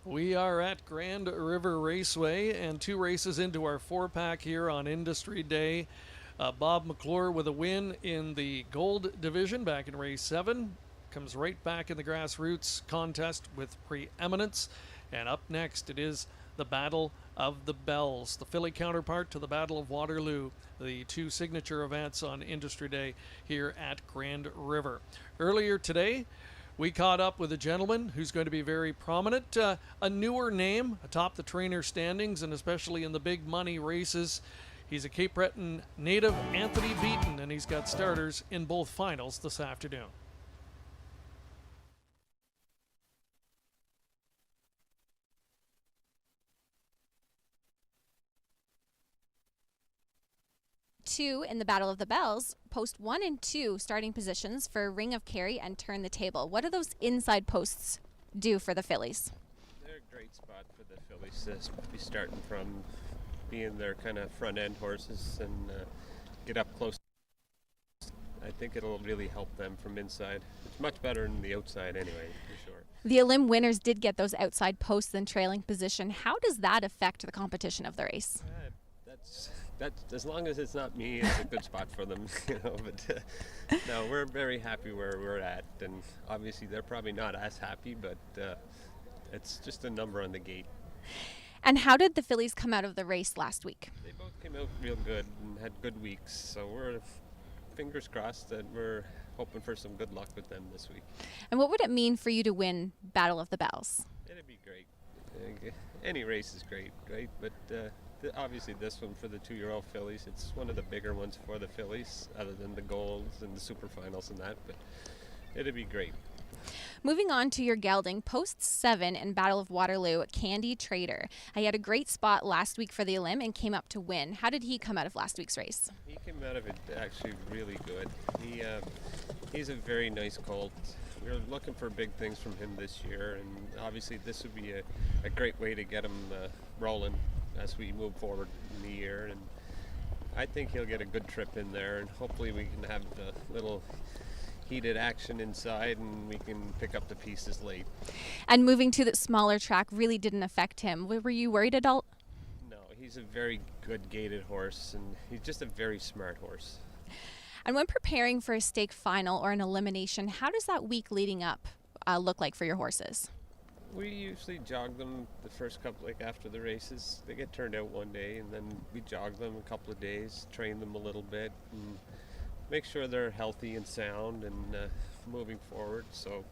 We are at Grand River Raceway, and 2 races into our 4-pack here on Industry Day. Bob McClure with a win in the gold division back in race 7. comes right back in the grassroots contest with preeminence. And up next, it is the Battle of the Bells, the filly counterpart to the Battle of Waterloo, the two signature events on Industry Day here at Grand River. Earlier today, we caught up with a gentleman who's going to be very prominent, a newer name atop the trainer standings, and especially in the big money races. He's a Cape Breton native, Anthony Beaton, and he's got starters in both finals this afternoon. Two in the Battle of the Bells, post 1 and 2 starting positions for Ring of Kerry and Turn the Table. What do those inside posts do for the fillies? They're a great spot for the fillies to be starting from, being their kind of front end horses and get up close. I think it'll really help them from inside. It's much better than the outside anyway, for sure. The Elim winners did get those outside posts in trailing position. How does that affect the competition of the race? That's as long as it's not me, it's a good spot for them, you know. But no, we're very happy where we're at, and obviously they're probably not as happy, but it's just a number on the gate. And how did the fillies come out of the race last week? They both came out real good and had good weeks, so we're fingers crossed that we're hoping for some good luck with them this week. And what would it mean for you to win Battle of the Bells? It'd be great. Any race is great, right? But obviously this one for the 2-year-old fillies, it's one of the bigger ones for the fillies, other than the golds and the super finals and that, but it'd be great. Moving on to your gelding, post 7 in Battle of Waterloo, Candy Trader. He had a great spot last week for the Elim and came up to win. How did he come out of last week's race? He came out of it actually really good. He's a very nice colt. We're looking for big things from him this year, and obviously this would be a great way to get him rolling as we move forward in the year. And I think he'll get a good trip in there, and hopefully we can have the little heated action inside and we can pick up the pieces late. And moving to the smaller track really didn't affect him. Were you worried at all? No, he's a very good gaited horse, and he's just a very smart horse. And when preparing for a stake final or an elimination, how does that week leading up look like for your horses? We usually jog them the first couple, like after the races. They get turned out one day, and then we jog them a couple of days, train them a little bit, and make sure they're healthy and sound and moving forward. So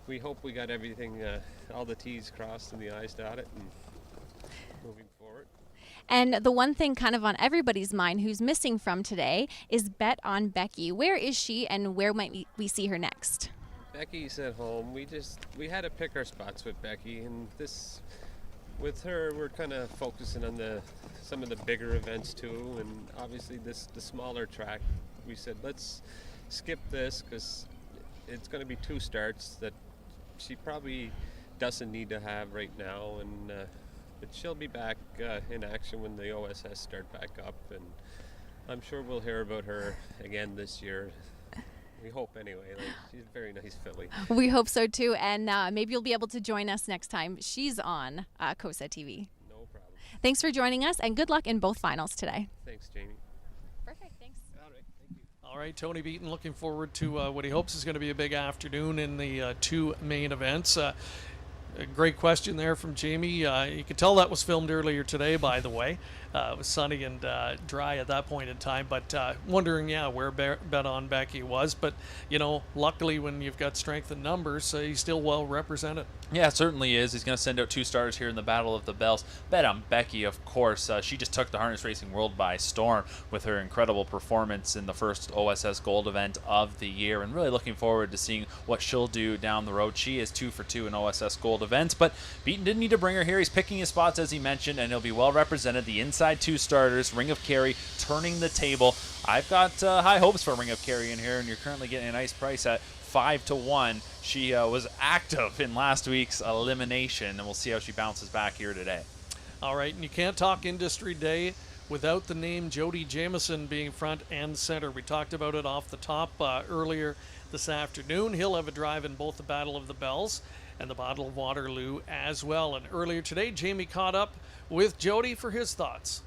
we hope we got everything, all the T's crossed and the I's dotted, and moving forward. And the one thing kind of on everybody's mind who's missing from today is Bet on Becky. Where is she, and where might we see her next? Becky's at home. We had to pick our spots with Becky, and with her we're kind of focusing on some of the bigger events too, and obviously the smaller track. We said let's skip this because it's going to be 2 starts that she probably doesn't need to have right now, and but she'll be back in action when the OSS start back up, and I'm sure we'll hear about her again this year. We hope anyway. She's a very nice filly. We hope so too, and maybe you'll be able to join us next time she's on COSA-TV. No problem. Thanks for joining us, and good luck in both finals today. Thanks, Jamie. Perfect, thanks. All right, thank you. All right, Tony Beaton looking forward to what he hopes is going to be a big afternoon in the 2 main events. A great question there from Jamie. You could tell that was filmed earlier today, by the way. It was sunny and dry at that point in time, but wondering, where Bet on Becky was. But, luckily when you've got strength in numbers, he's still well represented. Yeah, it certainly is. He's going to send out 2 starters here in the Battle of the Bells. Bet on Becky, of course. She just took the harness racing world by storm with her incredible performance in the first OSS Gold event of the year, and really looking forward to seeing what she'll do down the road. She is 2 for 2 in OSS Gold events, but Beaton didn't need to bring her here. He's picking his spots, as he mentioned, and he'll be well represented. The inside 2 starters, Ring of Kerry, Turning the Table. I've got high hopes for Ring of Kerry in here, and you're currently getting a nice price at 5-1. She was active in last week's elimination, and we'll see how she bounces back here today. All right, and you can't talk Industry Day without the name Jody Jamieson being front and center. We talked about it off the top earlier this afternoon. He'll have a drive in both the Battle of the Bells and the Battle of Waterloo as well. And earlier today, Jamie caught up with Jody for his thoughts.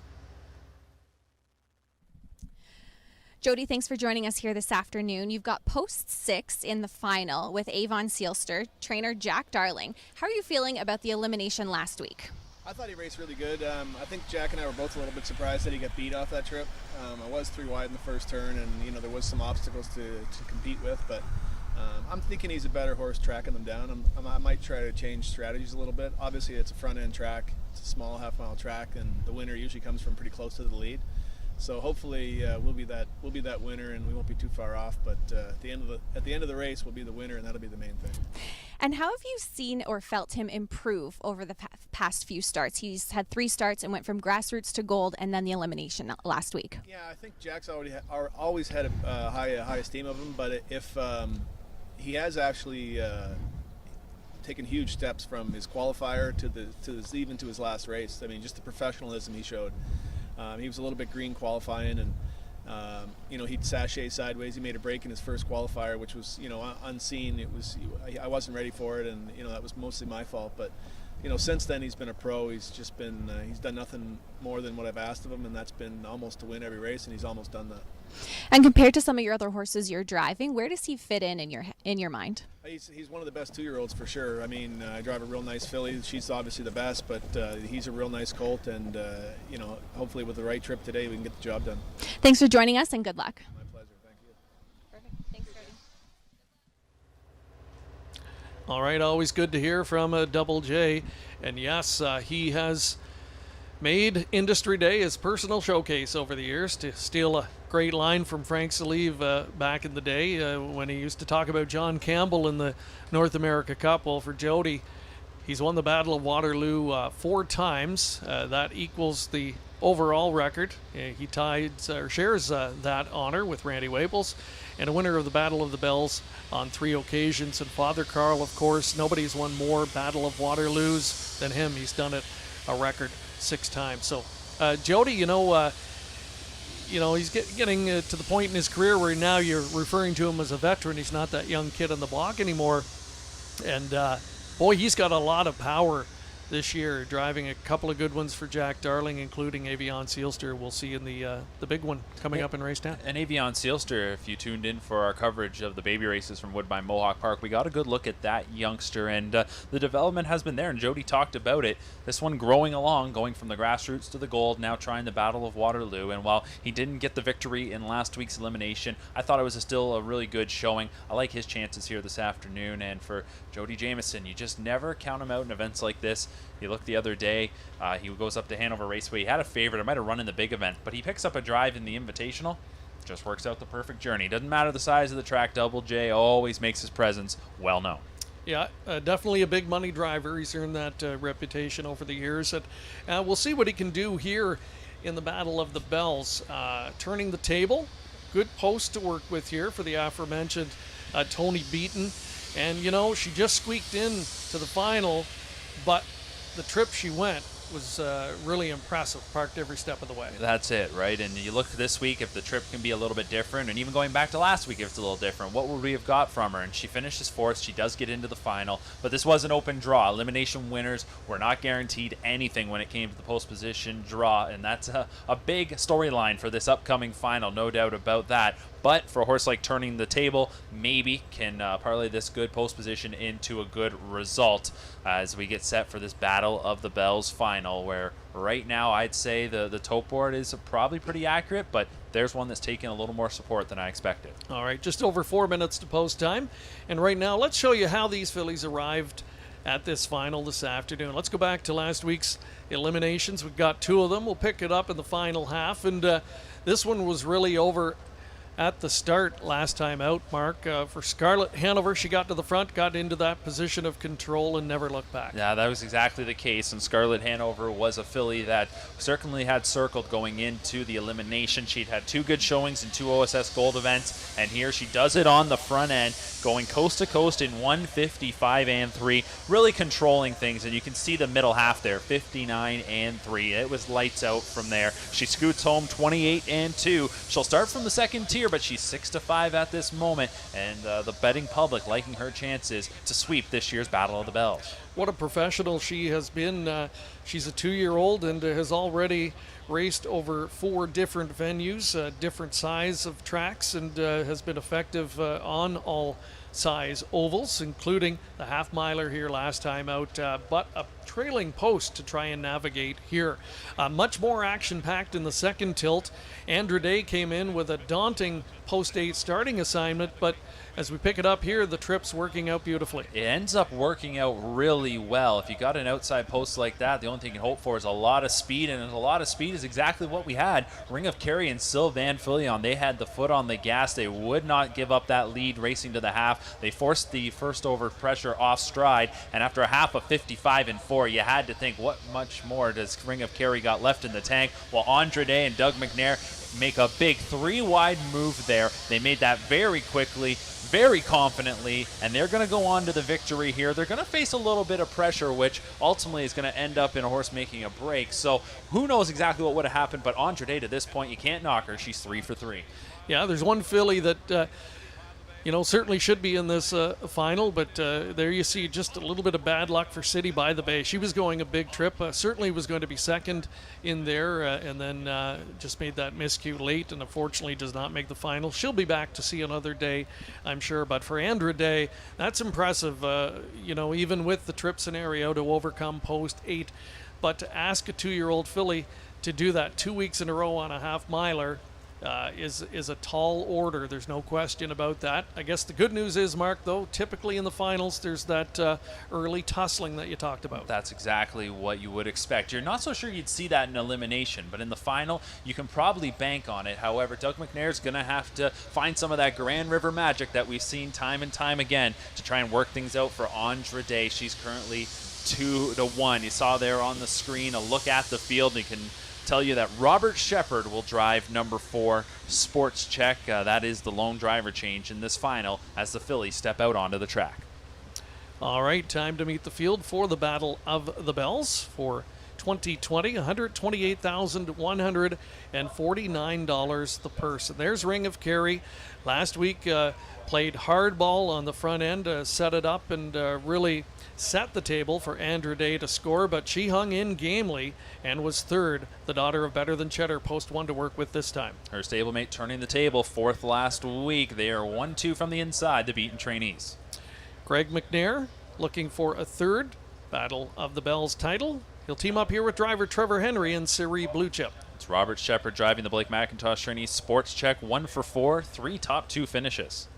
Jody, thanks for joining us here this afternoon. You've got post 6 in the final with Avon Sealster, trainer Jack Darling. How are you feeling about the elimination last week? I thought he raced really good. I think Jack and I were both a little bit surprised that he got beat off that trip. I was 3 wide in the first turn, and there was some obstacles to compete with, but I'm thinking he's a better horse tracking them down. I might try to change strategies a little bit. Obviously, it's a front-end track. It's a small half-mile track, and the winner usually comes from pretty close to the lead. So hopefully we'll be that winner, and we won't be too far off. But at the end of the race, we'll be the winner, and that'll be the main thing. And how have you seen or felt him improve over the past few starts? He's had 3 starts and went from grassroots to gold, and then the elimination last week. Yeah, I think Jack's always had a high esteem of him, but if he has actually taken huge steps from his qualifier even to his last race. I mean, just the professionalism he showed. He was a little bit green qualifying, and he'd sashay sideways. He made a break in his first qualifier, which was unseen. I wasn't ready for it, and that was mostly my fault. But since then he's been a pro. He's just been he's done nothing more than what I've asked of him, and that's been almost to win every race, and he's almost done that. And compared to some of your other horses you're driving, where does he fit in your mind? He's one of the best 2-year-olds for sure. I mean, I drive a real nice filly. She's obviously the best, but he's a real nice colt, and hopefully with the right trip today, we can get the job done. Thanks for joining us, and good luck. My pleasure. Thank you. Perfect. Thanks, Jody. All right, always good to hear from Double J. And yes, he has made Industry Day his personal showcase over the years, to steal a great line from Frank Salive back in the day when he used to talk about John Campbell in the North America Cup. Well, for Jody, he's won the Battle of Waterloo 4 times. That equals the overall record. He shares that honor with Randy Waples, and a winner of the Battle of the Bells on 3 occasions. And Father Carl, of course, nobody's won more Battle of Waterloos than him. He's done it a record 6 times. So Jody, he's getting to the point in his career where now you're referring to him as a veteran. He's not that young kid on the block anymore. And boy, he's got a lot of power this year, driving a couple of good ones for Jack Darling, including Avon Sealster. We'll see in the big one coming up in Race 10. And Avon Sealster, if you tuned in for our coverage of the baby races from Woodbine Mohawk Park, we got a good look at that youngster, and the development has been there, and Jody talked about it. This one growing along, going from the grassroots to the gold, now trying the Battle of Waterloo. And while he didn't get the victory in last week's elimination, I thought it was still a really good showing. I like his chances here this afternoon. And for Jody Jamieson, you just never count him out in events like this. He looked the other day, he goes up to Hanover Raceway. He had a favorite. It might have run in the big event, but he picks up a drive in the Invitational. Just works out the perfect journey. Doesn't matter the size of the track. Double J always makes his presence well known. Yeah, definitely a big money driver. He's earned that reputation over the years. And we'll see what he can do here in the Battle of the Bells. Turning the table. Good post to work with here for the aforementioned Tony Beaton. And, she just squeaked in to the final, but the trip she went was really impressive, parked every step of the way. That's it, right? And you look this week, if the trip can be a little bit different, and even going back to last week, if it's a little different, what would we have got from her? And she finishes 4th. She does get into the final, but this was an open draw. Elimination winners were not guaranteed anything when it came to the post position draw, and that's a big storyline for this upcoming final, no doubt about that. But for a horse like Turning the Table, maybe can parlay this good post position into a good result as we get set for this Battle of the Bells final, where right now I'd say the tote board is probably pretty accurate, but there's one that's taken a little more support than I expected. All right, just over 4 minutes to post time. And right now, let's show you how these fillies arrived at this final this afternoon. Let's go back to last week's eliminations. We've got 2 of them. We'll pick it up in the final half. And this one was really over at the start last time out, Mark. For Scarlett Hanover, she got to the front, got into that position of control, and never looked back. Yeah, that was exactly the case, and Scarlett Hanover was a filly that certainly had circled going into the elimination. She'd had 2 good showings in 2 OSS Gold events, and here she does it on the front end, going coast to coast in 1:55 and 3, really controlling things, and you can see the middle half there, 59 and 3. It was lights out from there. She scoots home 28 and 2. She'll start from the second tier here, but she's 6-5 at this moment, and the betting public liking her chances to sweep this year's Battle of the Bells. What a professional she has been. She's a 2-year-old and has already raced over 4 different venues, different size of tracks, and has been effective on all size ovals, including the half-miler here last time out, but a trailing post to try and navigate here. Much more action-packed in the second tilt. Andra Day came in with a daunting post 8 starting assignment, but as we pick it up here, the trip's working out beautifully. It ends up working out really well. If you got an outside post like that, the only thing you can hope for is a lot of speed, and a lot of speed is exactly what we had. Ring of Kerry and Sylvain Filion, they had the foot on the gas. They would not give up that lead racing to the half. They forced the first over pressure off stride, and after a half of 55-4, you had to think, what much more does Ring of Kerry got left in the tank? While Andra Day and Doug McNair make a big 3-wide move there. They made that very quickly, very confidently, and they're going to go on to the victory here. They're going to face a little bit of pressure, which ultimately is going to end up in a horse making a break. So who knows exactly what would have happened, but Andra Day, to this point, you can't knock her. She's 3 for 3. Yeah, there's one filly that certainly should be in this final, but there you see just a little bit of bad luck for City by the Bay. She was going a big trip, certainly was going to be second in there, and then just made that miscue late, and unfortunately does not make the final. She'll be back to see another day, I'm sure, but for Andra Day, that's impressive, even with the trip scenario to overcome post 8, but to ask a 2-year-old filly to do that 2 weeks in a row on a half-miler, is a tall order. There's no question about that. I guess the good news is, Mark, though, typically in the finals, there's that early tussling that you talked about. That's exactly what you would expect. You're not so sure you'd see that in elimination, but in the final, you can probably bank on it. However, Doug McNair's going to have to find some of that Grand River magic that we've seen time and time again to try and work things out for Andra Day. She's currently 2-1. You saw there on the screen a look at the field. You can tell you that Robert Shepard will drive number 4, Sports Check. That is the lone driver change in this final as the fillies step out onto the track. All right, time to meet the field for the Battle of the Bells for 2020. $128,149 the purse. And there's Ring of Kerry. Last week played hardball on the front end, set it up, and really set the table for Andra Day to score, but she hung in gamely and was third. The daughter of Better Than Cheddar, post 1 to work with this time. Her stablemate turning the table, 4th last week. They are 1-2 from the inside, the beaten trainees. Greg McNair looking for a 3rd Battle of the Bells title. He'll team up here with driver Trevor Henry and Siri Blue Chip. It's Robert Shepard driving the Blake McIntosh trainee Sports Check, 1 for 4, 3 top 2 finishes.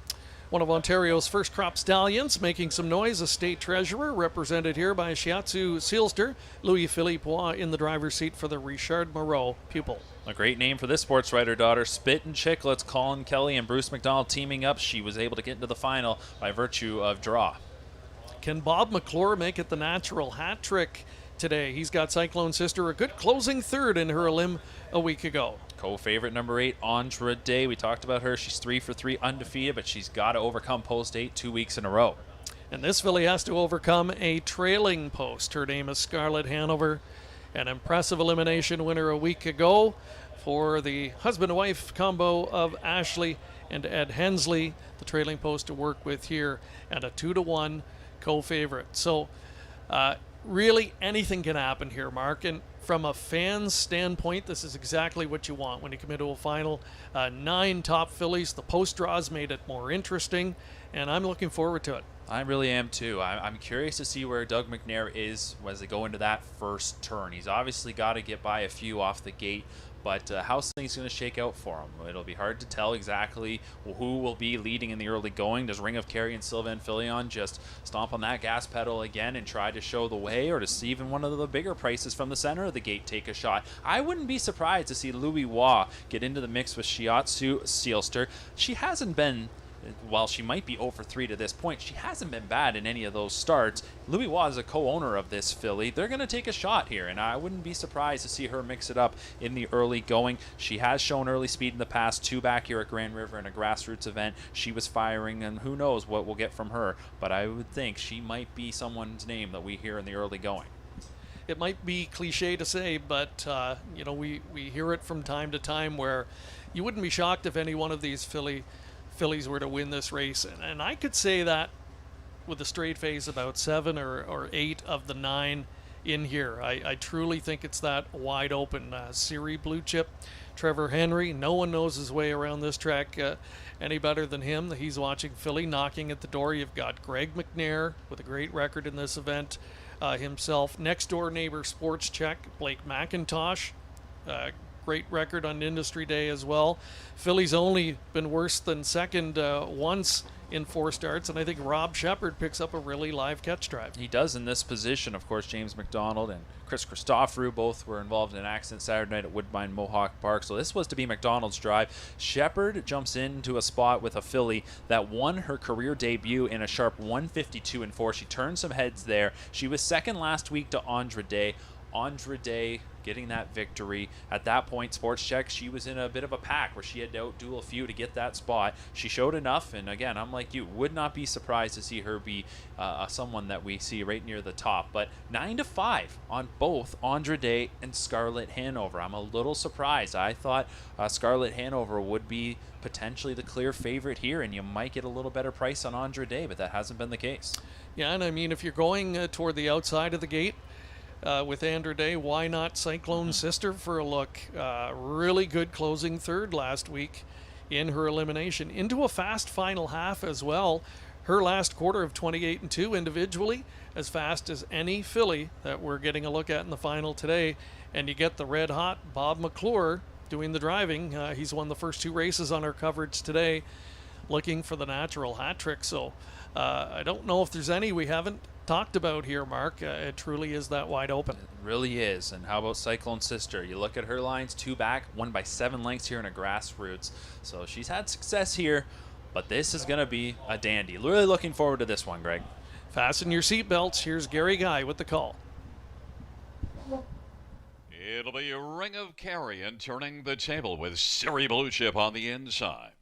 One of Ontario's first crop stallions making some noise, a state treasurer, represented here by Shiatsu Sealster, Louis-Philippe Roy in the driver's seat for the Richard Moreau pupil. A great name for this sports writer daughter, Spit and Chicklets. Colin Kelly and Bruce McDonald teaming up. She was able to get into the final by virtue of draw. Can Bob McClure make it the natural hat trick today? He's got Cyclone Sister, a good closing 3rd in her elim a week ago. Co-favorite number 8, Andra Day. We talked about her. She's 3 for 3 undefeated, but she's got to overcome post 8 2 weeks in a row. And this filly has to overcome a trailing post. Her name is Scarlett Hanover, an impressive elimination winner a week ago for the husband-wife combo of Ashley and Ed Hensley. The trailing post to work with here, and a 2-1 co-favorite. So really anything can happen here, Mark, and from a fan's standpoint, this is exactly what you want when you come into a final. 9 top fillies. The post draws made it more interesting, and I'm looking forward to it. I really am too. I'm curious to see where Doug McNair is as they go into that first turn. He's obviously got to get by a few off the gate, but how's things going to shake out for him? It'll be hard to tell exactly who will be leading in the early going. Does Ring of Kerry and Sylvain Filion just stomp on that gas pedal again and try to show the way, or does even one of the bigger prices from the center of the gate take a shot? I wouldn't be surprised to see Louis Waugh get into the mix with Shiatsu Sealster. She hasn't been, while she might be 0 for 3 to this point, she hasn't been bad in any of those starts. Louis Waugh is a co-owner of this filly. They're going to take a shot here, and I wouldn't be surprised to see her mix it up in the early going. She has shown early speed in the past, 2 back here at Grand River in a grassroots event. She was firing, and who knows what we'll get from her, but I would think she might be someone's name that we hear in the early going. it might be cliche to say, but we hear it from time to time where you wouldn't be shocked if any one of these fillies were to win this race, and I could say that with a straight face about 7 or 8 of the 9 in here. I truly think it's that wide open. Siri Blue Chip, Trevor Henry, no one knows his way around this track any better than him. He's watching filly knocking at the door. You've got Greg McNair with a great record in this event himself. Next door neighbor Sports Check, Blake McIntosh, great record on Industry Day as well. Philly's only been worse than second once in 4 starts, and I think Rob Shepard picks up a really live catch drive. He does in this position. Of course, James McDonald and Chris Christoforou both were involved in an accident Saturday night at Woodbine Mohawk Park, so this was to be McDonald's drive. Shepard jumps into a spot with a filly that won her career debut in a sharp 152-4. She turned some heads there. She was second last week to Andra Day. Andra Day getting that victory. At that point, Sports Check, she was in a bit of a pack where she had to outduel a few to get that spot. She showed enough, and again, I'm like you, would not be surprised to see her be someone that we see right near the top. But 9-5 on both Andra Day and Scarlett Hanover. I'm a little surprised. I thought Scarlett Hanover would be potentially the clear favorite here, and you might get a little better price on Andra Day, but that hasn't been the case. Yeah, and I mean, if you're going toward the outside of the gate, with Andra Day, why not Cyclone Sister for a look? Really good closing third last week in her elimination. Into a fast final half as well. Her last quarter of 28-2 individually, as fast as any filly that we're getting a look at in the final today. And you get the red hot Bob McClure doing the driving. He's won the first 2 races on our coverage today, looking for the natural hat trick. So I don't know if there's any we haven't talked about here, Mark. It truly is that wide open. It really is. And how about Cyclone Sister? You look at her lines, 2 back, won by 7 lengths here in a grassroots. So she's had success here, but this is going to be a dandy. Really looking forward to this one, Greg. Fasten your seatbelts. Here's Gary Guy with the call. It'll be a Ring of Kerry and turning the table with Siri Blue Chip on the inside.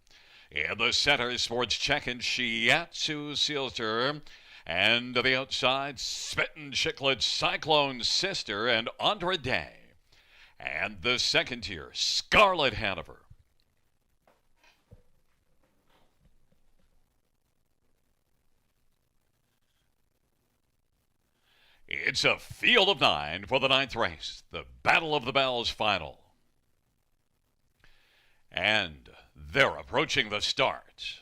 In the center, Sports Check and Shiatsu Sealster. And to the outside, Spittin' Chiclet, Cyclone Sister, and Andra Day. And the second tier, Scarlett Hanover. It's a field of 9 for the 9th race, the Battle of the Bells final. And they're approaching the start.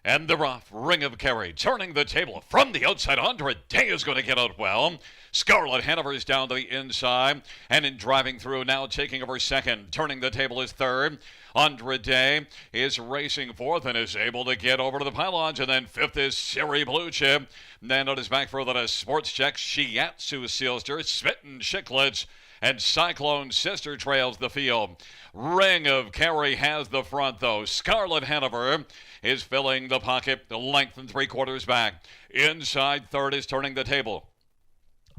And the rough Ring of Kerry turning the table from the outside. Andra Day is going to get out well. Scarlett Hanover is down to the inside. And in driving through, now taking over second. Turning the table is third. Andra Day is racing fourth and is able to get over to the pylons. And then fifth is Siri Blue Chip. Then on his back further to Sports Check, Shiatsu Sealster, Spittin' Chiclets, and Cyclone Sister trails the field. Ring of Kerry has the front, though. Scarlett Hanover is filling the pocket, the length and 3/4 back. Inside third is turning the table.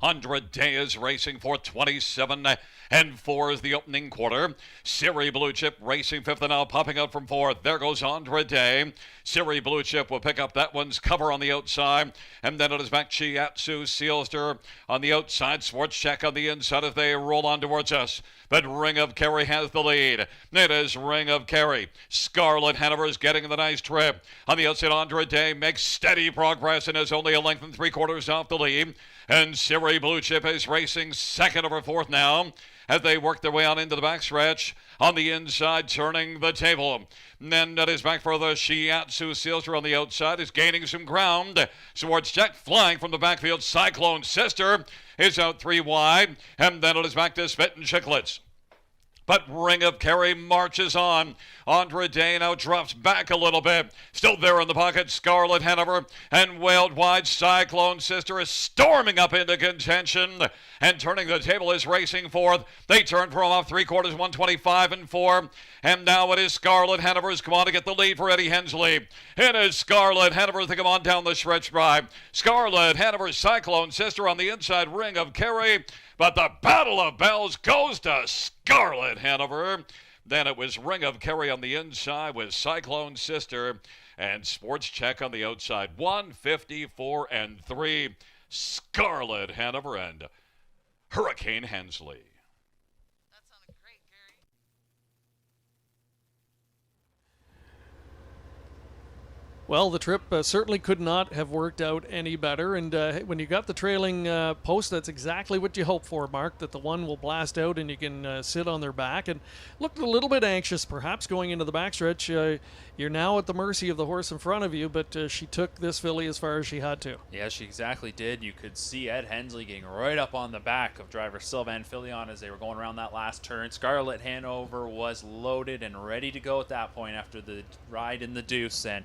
Andra Day is racing for 27-4 is the opening quarter. Siri Blue Chip racing fifth and now popping out from fourth. There goes Andra Day. Siri Blue Chip will pick up that one's cover on the outside. And then it is back Shiatsu Sealster on the outside. Sports Check on the inside as they roll on towards us. But Ring of Kerry has the lead. It is Ring of Kerry. Scarlett Hanover is getting the nice trip. On the outside, Andra Day makes steady progress and is only a length and 3/4 off the lead. And Siri Blue Chip is racing second over fourth now as they work their way on into the backstretch. On the inside, turning the table. And then that is back for the Shiatsu Sealster on the outside is gaining some ground. Sports Check flying from the backfield. Cyclone Sister is out 3 wide. And then it is back to Spittin' Chiclets. But Ring of Kerry marches on. Andra Day now drops back a little bit. Still there in the pocket, Scarlett Hanover. And wailed wide, Cyclone Sister is storming up into contention. And turning the table is racing fourth. They turn from off 3/4, 125-4. And now it is Scarlett Hanover's come on to get the lead for Eddie Hensley. It is Scarlett Hanover to come on down the stretch drive. Scarlett Hanover, Cyclone Sister on the inside, Ring of Kerry. But the Battle of Bells goes to Scarlett Hanover. Then it was Ring of Kerry on the inside with Cyclone Sister and Sports Check on the outside. 154-3. Scarlett Hanover and Hurricane Hensley. Well, the trip certainly could not have worked out any better. And when you got the trailing post, that's exactly what you hope for, Mark, that the one will blast out and you can sit on their back. And looked a little bit anxious, perhaps, going into the backstretch. You're now at the mercy of the horse in front of you, but she took this filly as far as she had to. Yeah, she exactly did. You could see Ed Hensley getting right up on the back of driver Sylvain Filion as they were going around that last turn. Scarlett Hanover was loaded and ready to go at that point after the ride in the deuce. And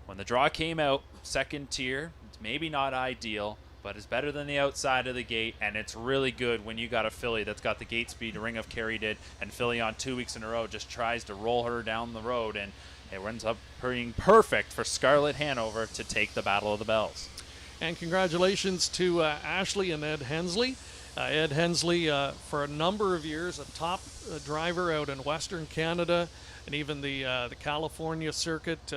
when the draw came out, second tier, it's maybe not ideal, but it's better than the outside of the gate, and it's really good when you got a filly that's got the gate speed Ring of Kerry did, and Filion 2 weeks in a row just tries to roll her down the road, and it ends up being perfect for Scarlett Hanover to take the Battle of the Bells. And congratulations to Ashley and Ed Hensley. Ed Hensley, for a number of years, a top driver out in Western Canada, and even the California circuit.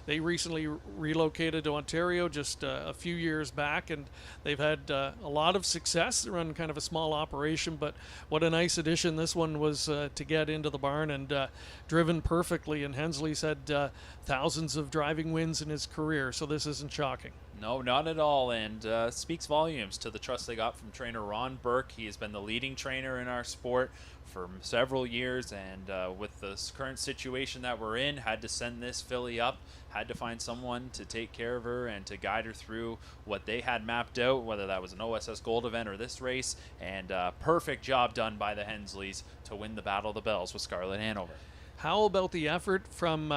They recently relocated to Ontario just a few years back, and they've had a lot of success. They run kind of a small operation, but what a nice addition this one was to get into the barn, and driven perfectly. And Hensley's had thousands of driving wins in his career, so this isn't shocking. No, not at all, and speaks volumes to the trust they got from trainer Ron Burke. He has been the leading trainer in our sport for several years, and with this current situation that we're in, had to send this filly up, had to find someone to take care of her and to guide her through what they had mapped out, whether that was an OSS Gold event or this race, and perfect job done by the Hensleys to win the Battle of the Bells with Scarlett Hanover. How about the effort from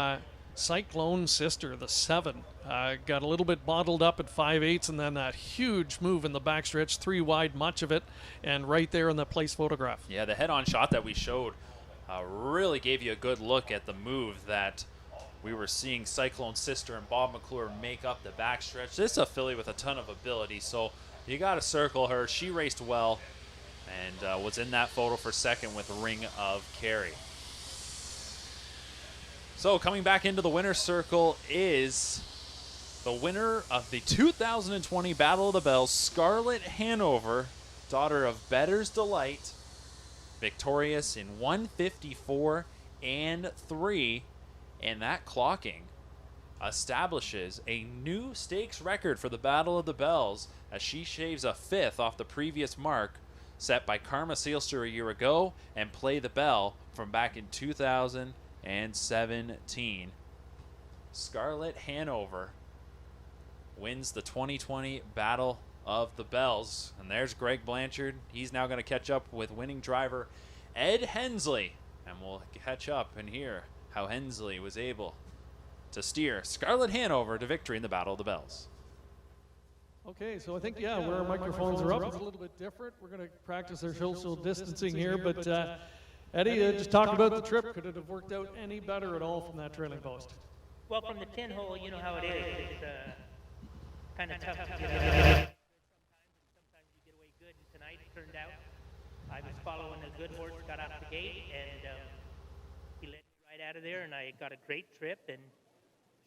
Cyclone Sister, the 7? Got a little bit bottled up at 5/8, and then that huge move in the backstretch, 3 wide, much of it, and right there in the place photograph. Yeah, the head-on shot that we showed really gave you a good look at the move that we were seeing Cyclone Sister and Bob McClure make up the backstretch. This is a filly with a ton of ability, so you got to circle her. She raced well and was in that photo for second with Ring of Kerry. So coming back into the winner's circle is the winner of the 2020 Battle of the Bells, Scarlett Hanover, daughter of Better's Delight, victorious in 154 and 3, and that clocking establishes a new stakes record for the Battle of the Bells as she shaves a 5th off the previous mark set by Karma Seelster a year ago and Play the Bell from back in 2017. Scarlett Hanover wins the 2020 Battle of the Bells. And there's Greg Blanchard. He's now going to catch up with winning driver Ed Hensley. And we'll catch up and hear how Hensley was able to steer Scarlett Hanover to victory in the Battle of the Bells. Okay, so I think, where our microphones are up, it's a little bit different. We're going to practice our social distancing here, but Eddie, just talk about the trip. Could it have worked out any better at all from that trailing post? Well, from the 10 hole, you know how it is. It's kind of tough to get away. Sometimes you get away good, and tonight it turned out I was following a good horse, got out the gate, and he led me right out of there, and I got a great trip, and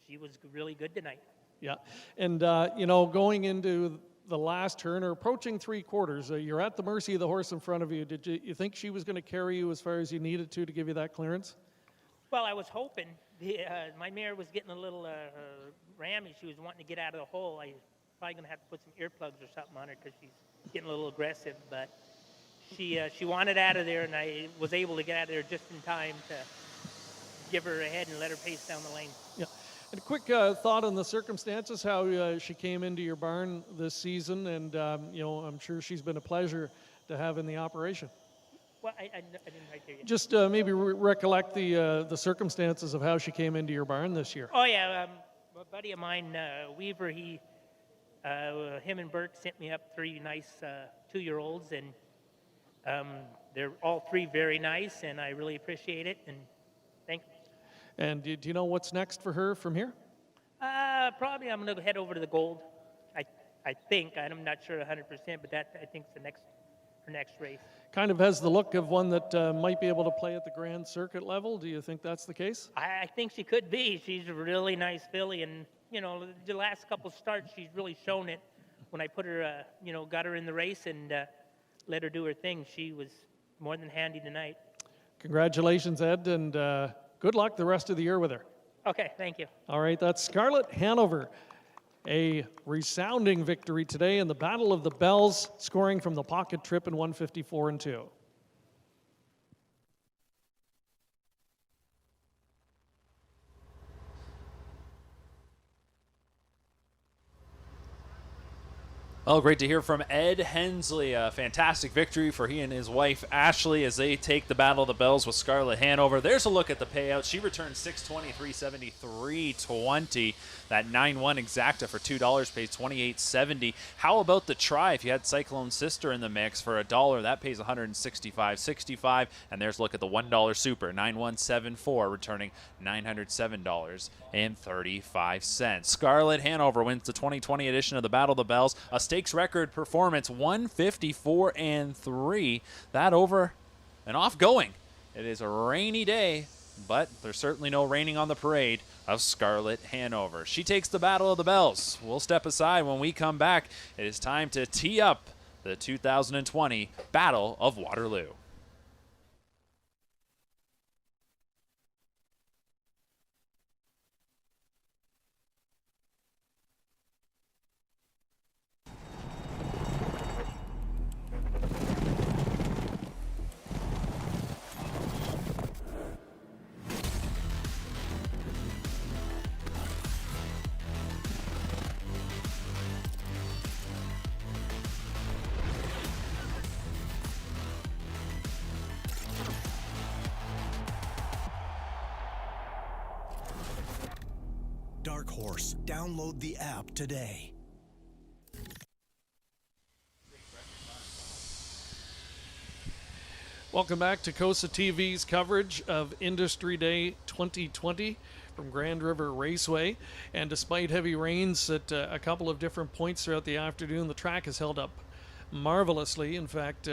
she was really good tonight. Yeah, and going into the last turn or approaching 3/4, you're at the mercy of the horse in front of you. Did you think she was going to carry you as far as you needed to give you that clearance? Well, I was hoping. My mare was getting a little rammy. She was wanting to get out of the hole. I was probably going to have to put some earplugs or something on her because she's getting a little aggressive. But she wanted out of there, and I was able to get out of there just in time to give her a head and let her pace down the lane. Yeah. And a quick thought on the circumstances, how she came into your barn this season, and I'm sure she's been a pleasure to have in the operation. Well, I didn't quite hear you. Just maybe recollect the circumstances of how she came into your barn this year. Oh yeah, a buddy of mine, Weaver, him and Burke sent me up 3 nice 2-year-olds, and they're all 3 very nice, and I really appreciate it. And thank you. And do you know what's next for her from here? Probably I'm going to head over to the Gold. I think. I'm not sure 100%, but that I think is her next race. Kind of has the look of one that might be able to play at the Grand Circuit level. Do you think that's the case? I think she could be. She's a really nice filly, and the last couple starts she's really shown it. When I put her, got her in the race, and let her do her thing. She was more than handy tonight. Congratulations, Ed, and good luck the rest of the year with her. Okay, thank you. All right, that's Scarlett Hanover. A resounding victory today in the Battle of the Bells, scoring from the pocket trip in 154-2. Well, great to hear from Ed Hensley. A fantastic victory for he and his wife, Ashley, as they take the Battle of the Bells with Scarlett Hanover. There's a look at the payout. She returned $620, $370, $320. That 9-1 exacta for $2 pays $28.70. How about the try? If you had Cyclone Sister in the mix for $1, that pays $165.65. And there's a look at the $1 super, 9174, returning $907.35. Scarlett Hanover wins the 2020 edition of the Battle of the Bells. A stakes record performance, 154-3. That over and off going. It is a rainy day, but there's certainly no raining on the parade of Scarlett Hanover. She takes the Battle of the Bells. We'll step aside when we come back. It is time to tee up the 2020 Battle of Waterloo. Dark Horse. Download the app today. Welcome back to COSA-TV's coverage of Industry Day 2020 from Grand River Raceway. And despite heavy rains at a couple of different points throughout the afternoon, the track has held up marvelously. In fact,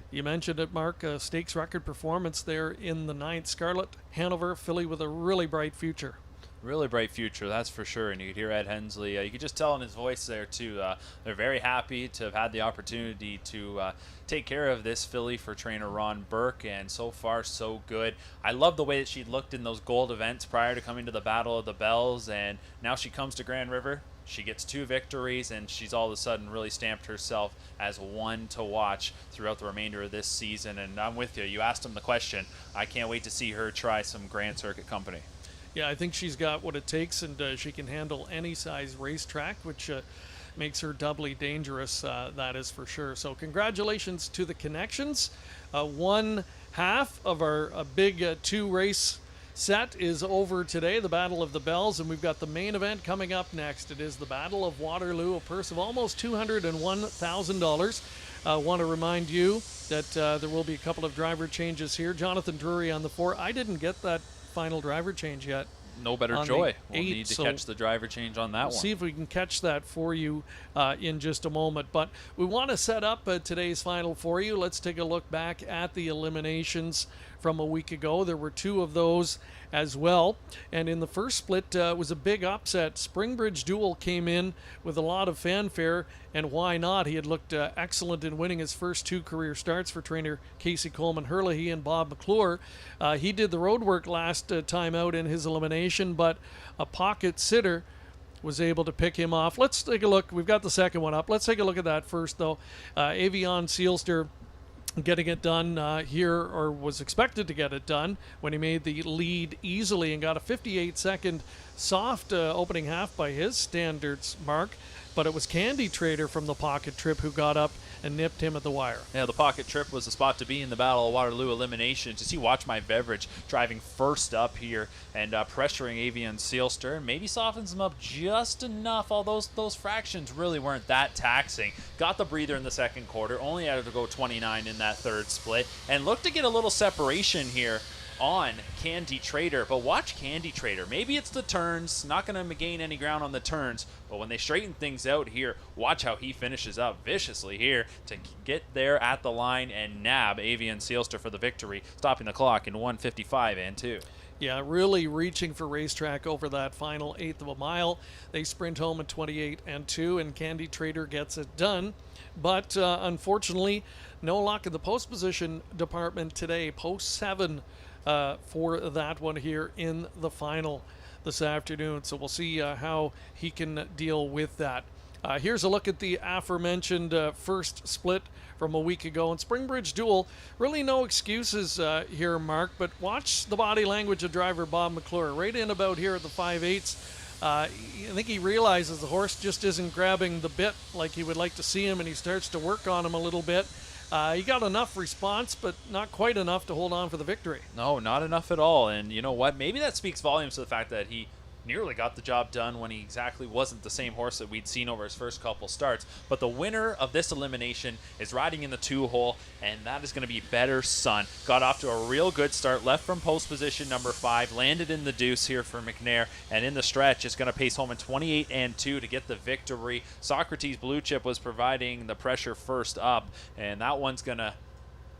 you mentioned it, Mark, a stakes record performance there in the 9th. Scarlett Hanover, filly with a really bright future. Really bright future, that's for sure. And you could hear Ed Hensley. You could just tell in his voice there, too. They're very happy to have had the opportunity to take care of this filly for trainer Ron Burke, and so far, so good. I love the way that she looked in those gold events prior to coming to the Battle of the Bells, and now she comes to Grand River. She gets 2 victories, and she's all of a sudden really stamped herself as one to watch throughout the remainder of this season. And I'm with you. You asked him the question. I can't wait to see her try some Grand Circuit company. Yeah, I think she's got what it takes, and she can handle any size racetrack, which makes her doubly dangerous, that is for sure. So congratulations to the Connections. One half of our big 2-race set is over today, the Battle of the Bells, and we've got the main event coming up next. It is the Battle of Waterloo, a purse of almost $201,000. I want to remind you that there will be a couple of driver changes here. Jonathan Drury on the 4. I didn't get that final driver change yet. No better joy. We'll need to catch the driver change on that one. See if we can catch that for you in just a moment. But we want to set up today's final for you. Let's take a look back at the eliminations from a week ago. There were 2 of those as well. And in the first split was a big upset. Springbridge Duel came in with a lot of fanfare, and why not? He had looked excellent in winning his first 2 career starts for trainer Casey Coleman-Hurley. He and Bob McClure. He did the road work last time out in his elimination, but a pocket sitter was able to pick him off. Let's take a look. We've got the second one up. Let's take a look at that first, though. Avion Sealster getting it done here, or was expected to get it done when he made the lead easily and got a 58-second soft opening half by his standards, Mark. But it was Candy Trader from the pocket trip who got up and nipped him at the wire. Yeah, the pocket trip was the spot to be in the Battle of Waterloo elimination. To see Watch My Beverage driving first up here and pressuring Avian Sealster. Maybe softens him up just enough. All those fractions really weren't that taxing. Got the breather in the second quarter. Only had to go 29 in that third split. And looked to get a little separation here on Candy Trader, but watch Candy Trader. Maybe it's the turns, not going to gain any ground on the turns, but when they straighten things out here, watch how he finishes up viciously here to get there at the line and nab Avian Sealster for the victory, stopping the clock in 1:55 and 2. Yeah, really reaching for Racetrack over that final eighth of a mile. They sprint home at 28 and 2, and Candy Trader gets it done. But unfortunately, no luck in the post position department today. Post 7 for that one here in the final this afternoon. So we'll see how he can deal with that. Here's a look at the aforementioned first split from a week ago. And Springbridge Duel, really no excuses here, Mark, but watch the body language of driver Bob McClure. Right in about here at the 5/8. I think he realizes the horse just isn't grabbing the bit like he would like to see him, and he starts to work on him a little bit. He got enough response, but not quite enough to hold on for the victory. No, not enough at all. And you know what? Maybe that speaks volumes to the fact that he nearly got the job done when he exactly wasn't the same horse that we'd seen over his first couple starts. But the winner of this elimination is riding in the 2-hole, and that is going to be Better Sun. Got off to a real good start, left from post position number 5, landed in the deuce here for McNair, and in the stretch is going to pace home in 28 and 2 to get the victory. Socrates Blue Chip was providing the pressure first up, and that one's going to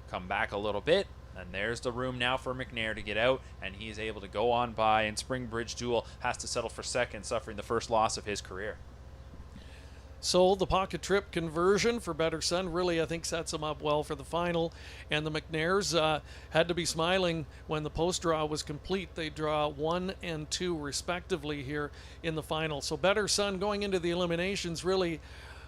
come back a little bit. And there's the room now for McNair to get out, and he is able to go on by, and Springbridge Duel has to settle for second, suffering the first loss of his career. So the pocket trip conversion for Better Sun really, I think, sets him up well for the final. And the McNairs had to be smiling when the post draw was complete. They draw 1 and 2 respectively here in the final. So Better Sun going into the eliminations really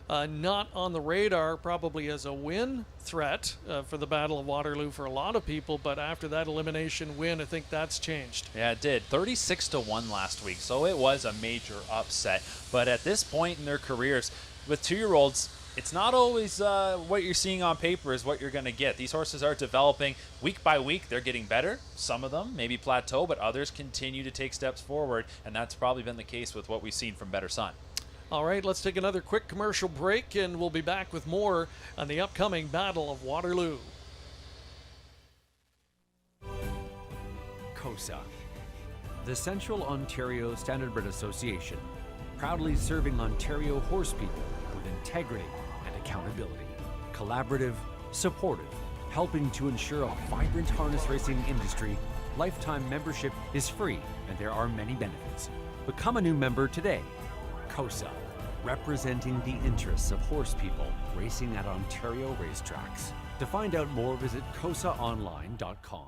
not on the radar, probably as a win threat for the Battle of Waterloo for a lot of people, but after that elimination win, I think that's changed. Yeah, it did. 36-1 last week, so it was a major upset. But at this point in their careers, with 2-year-olds, it's not always what you're seeing on paper is what you're going to get. These horses are developing week by week. They're getting better. Some of them maybe plateau, but others continue to take steps forward, and that's probably been the case with what we've seen from Better Sun. All right, let's take another quick commercial break, and we'll be back with more on the upcoming Battle of Waterloo. COSA, the Central Ontario Standardbred Association, proudly serving Ontario horse people with integrity and accountability. Collaborative, supportive, helping to ensure a vibrant harness racing industry. Lifetime membership is free, and there are many benefits. Become a new member today. COSA, representing the interests of horse people racing at Ontario racetracks. To find out more, visit COSAonline.com.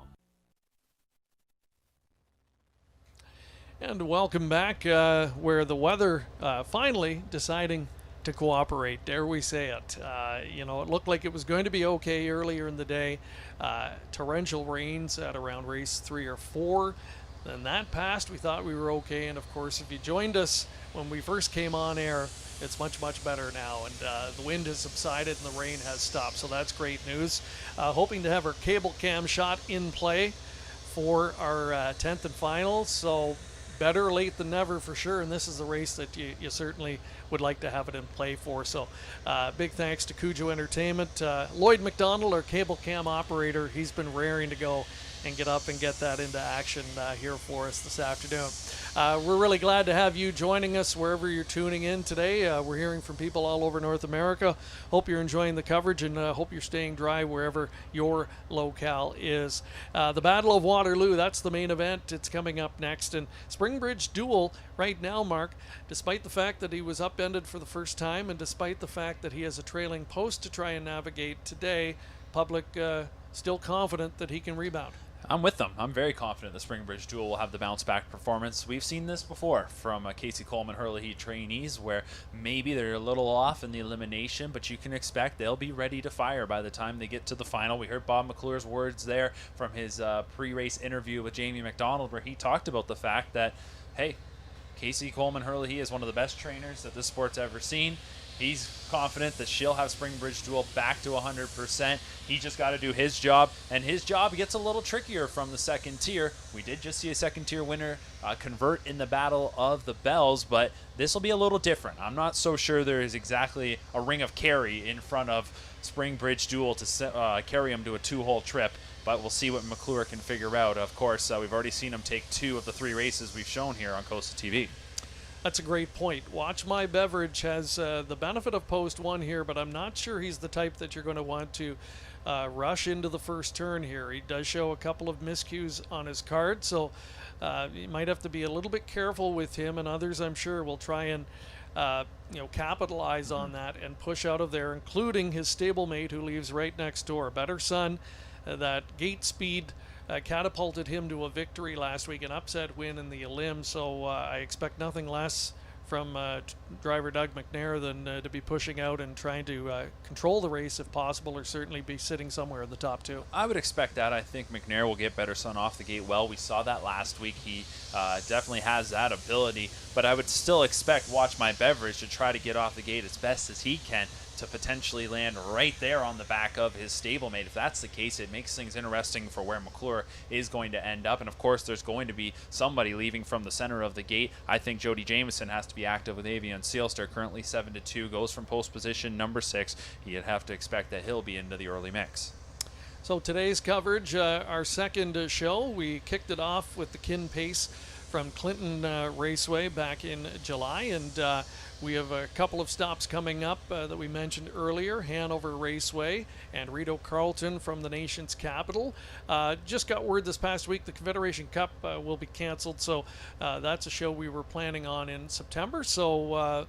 And welcome back, where the weather finally deciding to cooperate. Dare we say it? It looked like it was going to be okay earlier in the day. Torrential rains at around race 3 or 4. Then that passed. We thought we were okay. And of course, if you joined us when we first came on air, it's much, much better now. And the wind has subsided and the rain has stopped. So that's great news. Hoping to have our cable cam shot in play for our 10th and final. So better late than never for sure. And this is the race that you certainly would like to have it in play for. So big thanks to Cujo Entertainment. Lloyd McDonald, our cable cam operator, he's been raring to go and get up and get that into action here for us this afternoon. We're really glad to have you joining us wherever you're tuning in today. We're hearing from people all over North America. Hope you're enjoying the coverage, and hope you're staying dry wherever your locale is. The Battle of Waterloo, that's the main event. It's coming up next. And Springbridge Duel right now, Mark, despite the fact that he was upended for the first time, and despite the fact that he has a trailing post to try and navigate today, public still confident that he can rebound. I'm with them. I'm very confident the Springbridge Duel will have the bounce-back performance. We've seen this before from Casey Coleman Hurley Heat trainees, where maybe they're a little off in the elimination, but you can expect they'll be ready to fire by the time they get to the final. We heard Bob McClure's words there from his pre-race interview with Jamie McDonald, where he talked about the fact that, hey, Casey Coleman Hurley Heat is one of the best trainers that this sport's ever seen. He's confident that she'll have Springbridge Duel back to 100%. He just got to do his job, and his job gets a little trickier from the second tier. We did just see a second tier winner convert in the Battle of the Bells, but this will be a little different. I'm not so sure there is exactly a ring of carry in front of Springbridge Duel to carry him to a 2-hole trip, but we'll see what McClure can figure out. Of course, we've already seen him take 2 of the 3 races we've shown here on COSA-TV. That's a great point. Watch My Beverage has the benefit of post 1 here, but I'm not sure he's the type that you're going to want to rush into the first turn here. He does show a couple of miscues on his card, so you might have to be a little bit careful with him, and others I'm sure will try and capitalize on that and push out of there, including his stablemate who leaves right next door. Better Son, that gate speed catapulted him to a victory last week, an upset win in the Elim, so I expect nothing less from driver Doug McNair than to be pushing out and trying to control the race if possible, or certainly be sitting somewhere in the top two. I would expect that. I think McNair will get Better Son off the gate well. We saw that last week. He definitely has that ability, but I would still expect Watch My Beverage to try to get off the gate as best as he can to potentially land right there on the back of his stablemate. If that's the case, it makes things interesting for where McClure is going to end up. And of course, there's going to be somebody leaving from the center of the gate. I think Jody Jameson has to be active with Avion Sealster, currently 7-2, goes from post position number 6. You'd have to expect that he'll be into the early mix. So today's coverage, our second show, we kicked it off with the Kin Pace from Clinton Raceway back in July, and we have a couple of stops coming up that we mentioned earlier, Hanover Raceway and Rideau Carleton from the nation's capital. Just got word this past week the Confederation Cup will be canceled, so that's a show we were planning on in September, so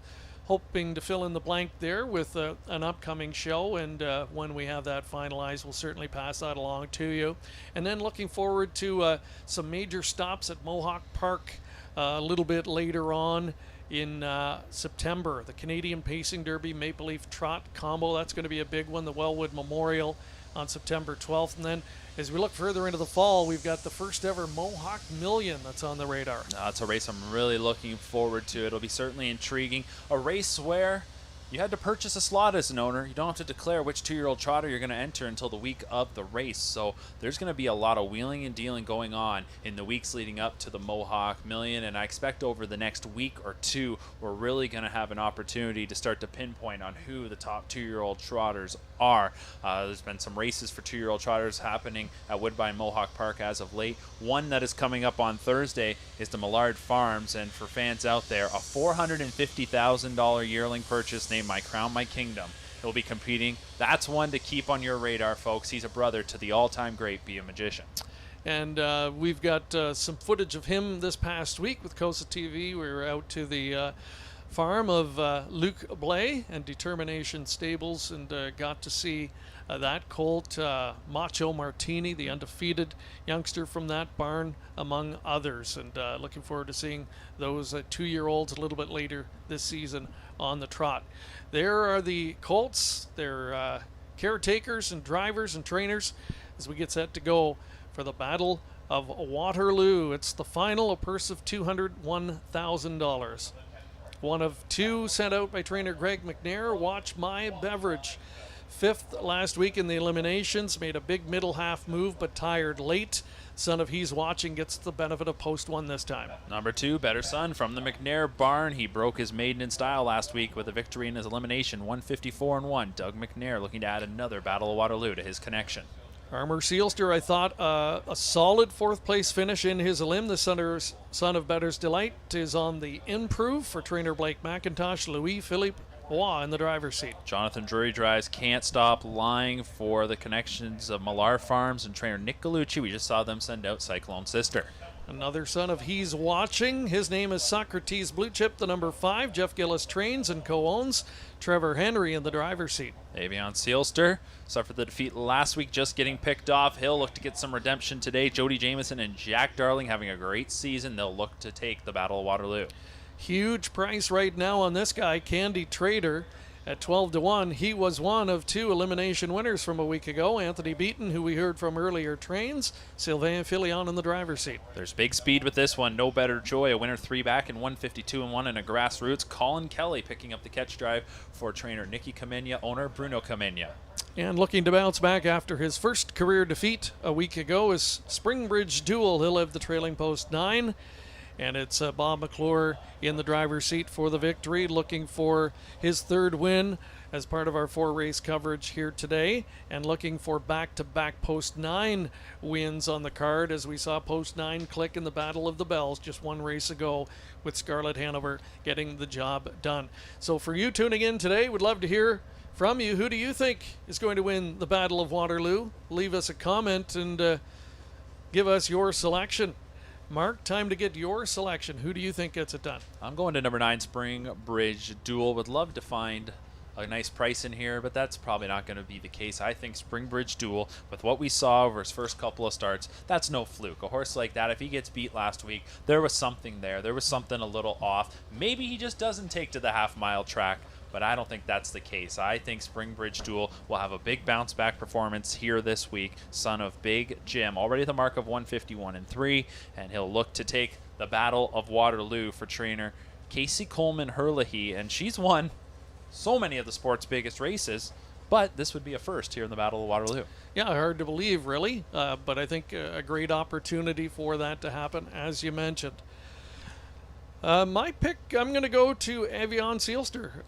hoping to fill in the blank there with an upcoming show, and when we have that finalized, we'll certainly pass that along to you. And then looking forward to some major stops at Mohawk Park a little bit later on in September. The Canadian Pacing Derby Maple Leaf Trot combo, that's going to be a big one. The Wellwood Memorial on September 12th. And then as we look further into the fall, we've got the first ever Mohawk Million that's on the radar. It's a race I'm really looking forward to. It'll be certainly intriguing. A race where you had to purchase a slot as an owner. You don't have to declare which 2-year-old trotter you're going to enter until the week of the race. So there's going to be a lot of wheeling and dealing going on in the weeks leading up to the Mohawk Million. And I expect over the next week or two, we're really going to have an opportunity to start to pinpoint on who the top 2-year-old trotters are. There's been some races for 2-year-old trotters happening at Woodbine Mohawk Park as of late. One that is coming up on Thursday is the Millard Farms. And for fans out there, a $450,000 yearling purchase named My Crown, My Kingdom. He'll be competing. That's one to keep on your radar, folks. He's a brother to the all-time great Be a Magician. And we've got some footage of him this past week with COSA-TV. We were out to the farm of Luc Blais and Determination Stables and got to see that colt, Macho Martini, the undefeated youngster from that barn, among others. And looking forward to seeing those 2-year-olds a little bit later this season on the trot. There are the colts, their caretakers and drivers and trainers as we get set to go for the Battle of Waterloo. It's the final, a purse of $201,000. One of two sent out by trainer Greg McNair, Watch My Beverage. 5th last week in the eliminations, made a big middle half move but tired late. Son of He's Watching gets the benefit of post 1 this time. Number 2, Better Son from the McNair barn. He broke his maiden in style last week with a victory in his elimination, 154-1. Doug McNair looking to add another Battle of Waterloo to his connection. Armour Sealster, I thought a solid 4th place finish in his elim. The son of Better's Delight is on the improve for trainer Blake McIntosh. Louis-Philippe Roy in the driver's seat. Jonathan Drury drives Can't Stop Lying for the connections of Millard Farms and trainer Nick Gallucci. We just saw them send out Cyclone Sister. Another son of He's Watching. His name is Socrates Blue Chip, the number 5. Jeff Gillis trains and co-owns. Trevor Henry in the driver's seat. Avion Sealster suffered the defeat last week, just getting picked off. He'll look to get some redemption today. Jody Jameson and Jack Darling having a great season. They'll look to take the Battle of Waterloo. Huge price right now on this guy, Candy Trader, at 12-1. He was one of 2 elimination winners from a week ago. Anthony Beaton, who we heard from earlier, trains. Sylvain Filion in the driver's seat. There's big speed with this one. No Better Joy, a winner 3 back in 152-1 in a grassroots. Colin Kelly picking up the catch drive for trainer Nicky Kamenya, owner Bruno Kamenya. And looking to bounce back after his first career defeat a week ago is Springbridge Duel. He'll have the trailing post 9. And it's Bob McClure in the driver's seat for the victory, looking for his 3rd win as part of our 4-race coverage here today, and looking for back-to-back Post 9 wins on the card, as we saw Post 9 click in the Battle of the Bells just one race ago, with Scarlett Hanover getting the job done. So for you tuning in today, we'd love to hear from you. Who do you think is going to win the Battle of Waterloo? Leave us a comment and give us your selection. Mark, time to get your selection. Who do you think gets it done? I'm going to number 9, Spring Bridge Duel. Would love to find a nice price in here, but that's probably not going to be the case. I think Spring Bridge Duel, with what we saw over his first couple of starts, that's no fluke. A horse like that, if he gets beat last week, there was something there. There was something a little off. Maybe he just doesn't take to the half-mile track, but I don't think that's the case. I think Spring Bridge Duel will have a big bounce-back performance here this week. Son of Big Jim, already at the mark of 151-3, and he'll look to take the Battle of Waterloo for trainer Casey Coleman-Herlihy, and she's won so many of the sport's biggest races, but this would be a first here in the Battle of Waterloo. Yeah, hard to believe, really, but I think a great opportunity for that to happen, as you mentioned. My pick, I'm going to go to Avion Sealster,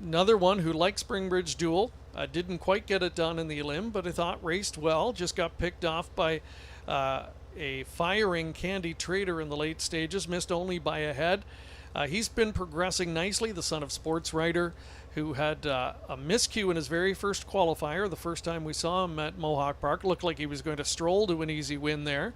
another one who likes Spring Bridge Duel. Didn't quite get it done in the Elim, but I thought raced well. Just got picked off by a firing Candy Trader in the late stages, missed only by a head. He's been progressing nicely, the son of Sports Writer, who had a miscue in his very first qualifier. The first time we saw him at Mohawk Park, looked like he was going to stroll to an easy win there.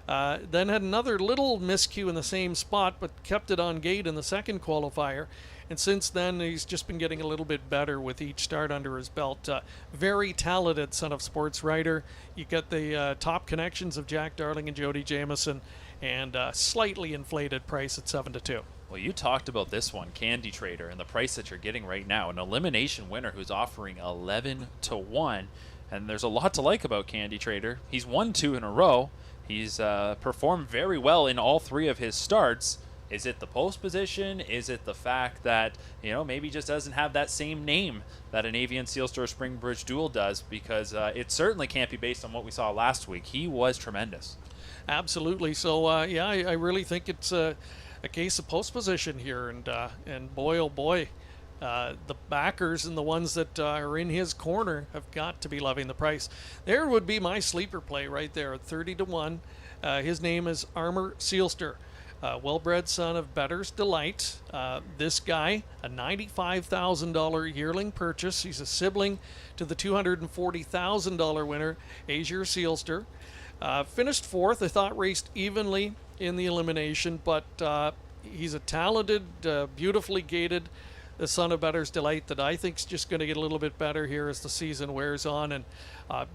Then had another little miscue in the same spot, but kept it on gate in the second qualifier. And since then, he's just been getting a little bit better with each start under his belt. Very talented son of Sports Writer. You get the top connections of Jack Darling and Jody Jamieson, and slightly inflated price at 7-2. Well, you talked about this one, Candy Trader, and the price that you're getting right now. An elimination winner who's offering 11-1. And there's a lot to like about Candy Trader. He's won 2 in a row. He's performed very well in all 3 of his starts. Is it the post position? Is it the fact that, maybe just doesn't have that same name that an Avian Sealster Spring Bridge Duel does? Because it certainly can't be based on what we saw last week. He was tremendous. Absolutely. So, I really think it's a case of post position here. And boy, oh boy, the backers and the ones that are in his corner have got to be loving the price. There would be my sleeper play right there at 30-1. His name is Armour Sealster, well-bred son of Better's Delight. This guy, a $95,000 yearling purchase. He's a sibling to the $240,000 winner, Azure Sealster. Finished 4th. I thought raced evenly in the elimination, but he's a talented, beautifully gated the son of Better's Delight that I think is just going to get a little bit better here as the season wears on, and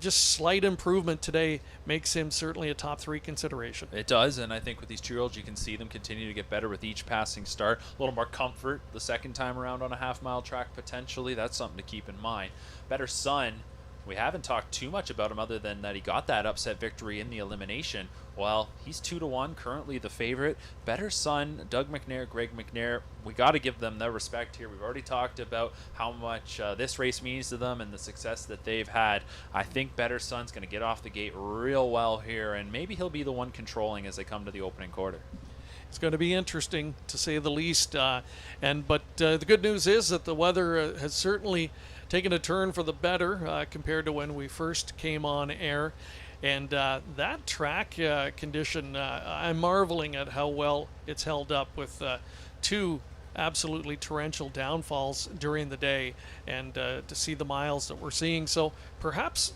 just slight improvement today makes him certainly a top 3 consideration. It does, and I think with these 2-year-olds you can see them continue to get better with each passing start. A little more comfort the second time around on a half-mile track potentially. That's something to keep in mind. Better Son, we haven't talked too much about him other than that he got that upset victory in the elimination. Well, he's 2-1, currently the favorite. Better Son, Doug McNair, Greg McNair, we got to give them their respect here. We've already talked about how much this race means to them and the success that they've had. I think Better Son's going to get off the gate real well here, and maybe he'll be the one controlling as they come to the opening quarter. It's going to be interesting, to say the least. But the good news is that the weather has certainly taken a turn for the better compared to when we first came on air. And that track condition, I'm marveling at how well it's held up with 2 absolutely torrential downfalls during the day, and to see the miles that we're seeing. So perhaps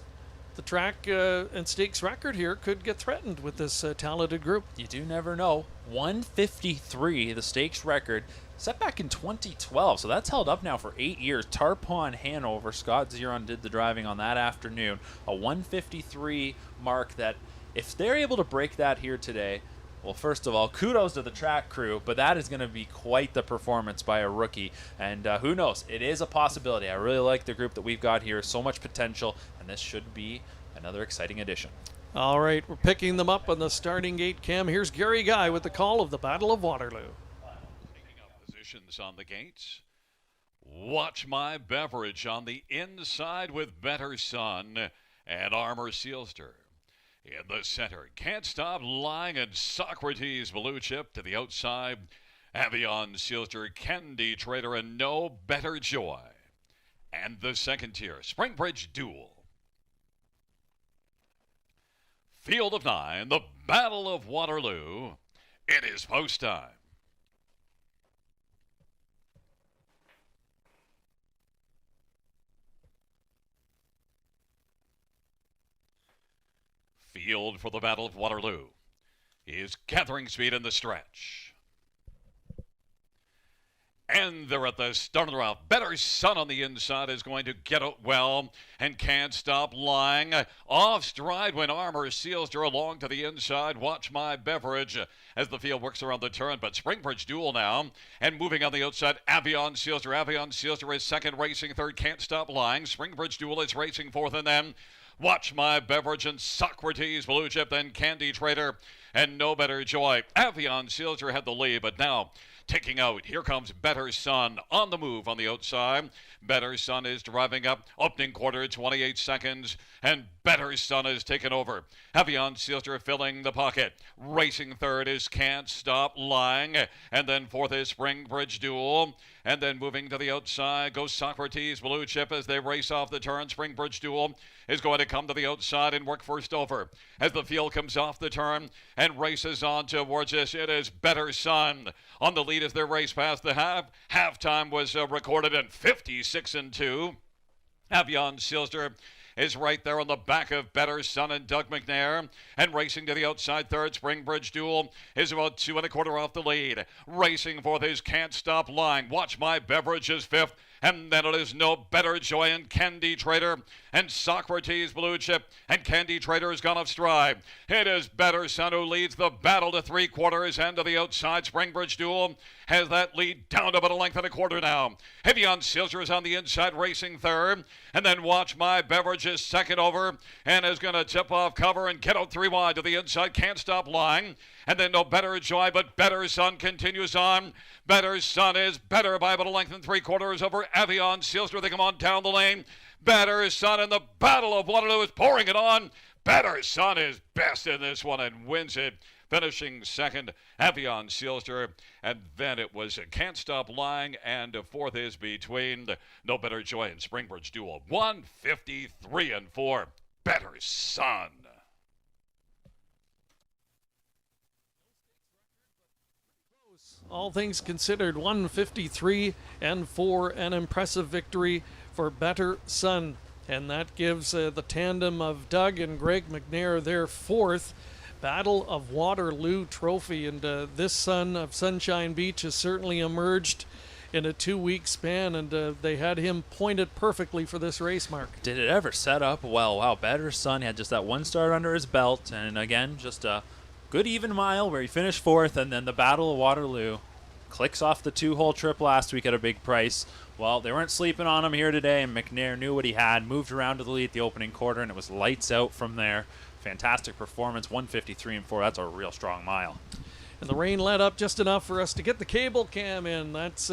the track and stakes record here could get threatened with this talented group. You do never know. 153, the stakes record, set back in 2012, so that's held up now for 8 years. Tarpon Hanover, Scott Zeron did the driving on that afternoon. A 153 mark that, if they're able to break that here today, well, first of all, kudos to the track crew, but that is going to be quite the performance by a rookie. And who knows? It is a possibility. I really like the group that we've got here. So much potential, and this should be another exciting addition. All right, we're picking them up on the starting gate, Cam. Here's Gary Guy with the call of the Battle of Waterloo. Taking up positions on the gates. Watch My Beverage on the inside with Better Son and Armour Sealster. In the center, Can't Stop Lying and Socrates Blue Chip to the outside. Avion Sealster, Candy Trader, and No Better Joy. And the second tier, Springbridge Duel. Field of 9, the Battle of Waterloo. It is post time. Field for the Battle of Waterloo is gathering speed in the stretch. And they're at the start of the round. Better Sun on the inside is going to get it well and can't stop lying. Off stride when Armor seals her along to the inside. Watch My Beverage as the field works around the turn. But Springbridge Duel now. And moving on the outside, Avion seals her. Avion seals her is second, racing third. Can't Stop Lying. Springbridge Duel is racing fourth, and then Watch My Beverage and Socrates Blue Chip, then Candy Trader and No Better Joy. Avion seals her had the lead, but now taking out, here comes Better Sun on the move on the outside. Better Sun is driving up, opening quarter, 28 seconds, and Better Sun is taken over. Avion Sealster filling the pocket. Racing third is Can't Stop Lying, and then fourth is Springbridge Duel. And then moving to the outside goes Socrates Blue Chip as they race off the turn. Springbridge Duel is going to come to the outside and work first over as the field comes off the turn and races on towards us. It is Better Sun on the lead as their race past the half. Halftime was recorded at 56-2. Avion Sealster is right there on the back of Better Sun and Doug McNair. And racing to the outside third, Springbridge Duel is about 2 1/4 off the lead. Racing fourth is Can't Stop Lying. Watch My Beverage is fifth. And then it is No Better Joy and Candy Trader and Socrates Blue Chip. And Candy Trader has gone off stride. It is Better Sun who leads the battle to 3/4 and to the outside. Springbridge Duel has that lead down to about 1.25 now. Avion Sealster is on the inside racing third. And then Watch My Beverage is second over and is going to tip off cover and get out 3 wide to the inside. Can't Stop Lying. And then No Better Joy, but Better Sun continues on. Better Sun is better by about 1.75 over Avion Sealster. They come on down the lane. Better Sun in the Battle of Waterloo is pouring it on. Better Sun is best in this one and wins it. Finishing second, Avion Sealster. And then it was Can't Stop Lying. And fourth is between No Better Joy and Springbridge Duel. 153-4. Better Sun. All things considered, 153-4, an impressive victory for Better Sun. And that gives the tandem of Doug and Greg McNair their fourth Battle of Waterloo trophy. And this son of Sunshine Beach has certainly emerged in a 2-week span, and they had him pointed perfectly for this race, Mark. Did it ever set up well? Wow, Better Sun had just that one start under his belt, and again, just a good even mile where he finished fourth, and then the Battle of Waterloo clicks off the 2-hole trip last week at a big price. Well, they weren't sleeping on him here today, and McNair knew what he had, moved around to the lead at the opening quarter, and it was lights out from there. Fantastic performance, 153-4. That's a real strong mile. And the rain let up just enough for us to get the cable cam in. That's